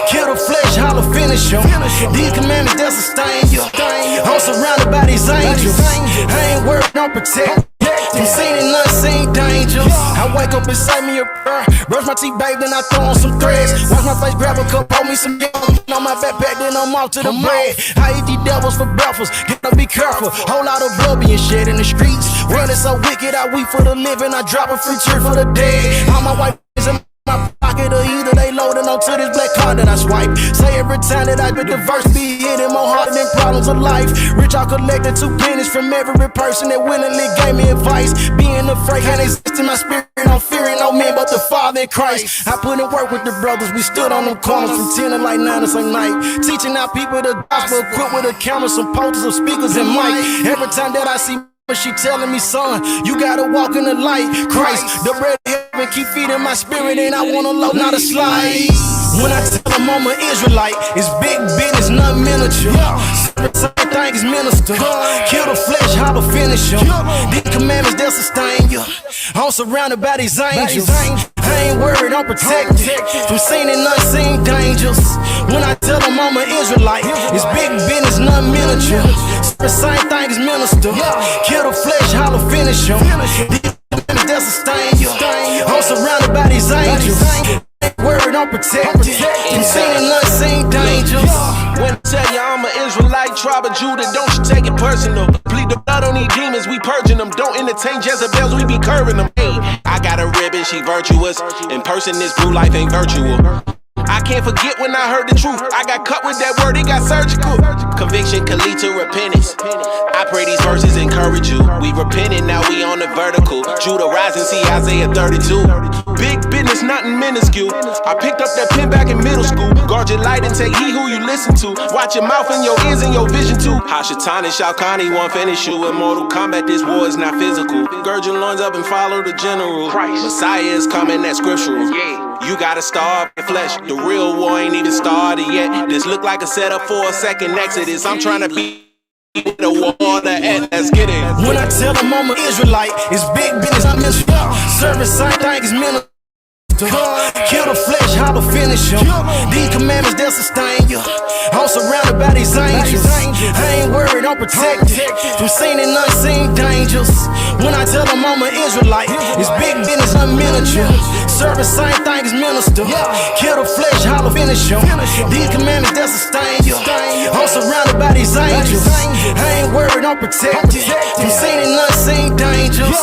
Kill the flesh, how to finish them. These commandments, they'll sustain you. I'm surrounded by these angels. I ain't worried, I'm protected from seen and unseen dangers. I wake up inside me a prayer, brush my teeth, babe, then I throw on some threads. Wash my face, grab a cup, hold me some yum on my backpack, then I'm off to the bread. I eat these devils for breakfast, gotta be careful. Whole lot of blood being shed in the streets. Running so wicked, I weep for the living. I drop a free cheer for the dead. All my white is in my pocket, or either they loading onto this black card that I swipe. Say every time that I been diverse, be hitting more harder than problems of life. Rich, I collected 2 pennies from every person that willingly gave me advice. Being afraid can't exist in my spirit. I'm fearing no man but the Father in Christ. I put in work with the brothers. We stood on them corners from 10 to like 9 to some night, teaching our people the gospel, equipped with a camera, some posters, some speakers, and mic. Every time that I see she telling me, son, you gotta walk in the light. Christ, the bread of heaven, keep feeding my spirit, and I wanna load, not a slide. When I tell them I'm an Israelite, it's big business, not miniature. Same thing as minister. Kill the flesh, how to finish them. These commandments, they'll sustain you. I'm surrounded by these angels. I ain't worried, I'm protected from seen and unseen dangers. When I tell them I'm an Israelite, it's big business, not miniature. The same thing as minister. Kill the flesh, how to finish them. These commandments, they'll sustain you. I'm surrounded by these angels. I ain't worried, I'm protected from seen and unseen dangers. When tribe of Judah, don't you take it personal. Bleed the blood on these demons, we purging them. Don't entertain Jezebels, we be curving them. Hey, I got a ribbon, she virtuous. In person, this blue life ain't virtual. I can't forget when I heard the truth. I got cut with that word, it got surgical. Conviction can lead to repentance. I pray these verses encourage you. We repented, now we on the vertical. Judah rising, see Isaiah 32. Big business, nothing minuscule. I picked up that pen back in middle school. Guard your light and take heed who you listen to. Watch your mouth and your ears and your vision too. Hashatan and Shao Kahn won't finish you. In Mortal Kombat, this war is not physical. Gird your loins up and follow the general. Messiah is coming, that's scriptural. You gotta starve your flesh. The real war ain't even started yet. This look like a setup for a second exodus. I'm trying to be the war to end. Let's get it. When I tell them I'm an Israelite, it's big business. I'm in service. I think it's mental. Kill the flesh, how to finish them. These commandments, they'll sustain you. I'm surrounded by these angels. I ain't worried, I'm protected from seen and unseen dangers. When I tell them I'm an Israelite, it's big business, I'm miniature. Serve the same thing as minister. Kill the flesh, how to finish them. These commandments, they'll sustain you. I'm surrounded by these angels. I ain't worried, I'm protected from seen and unseen dangers.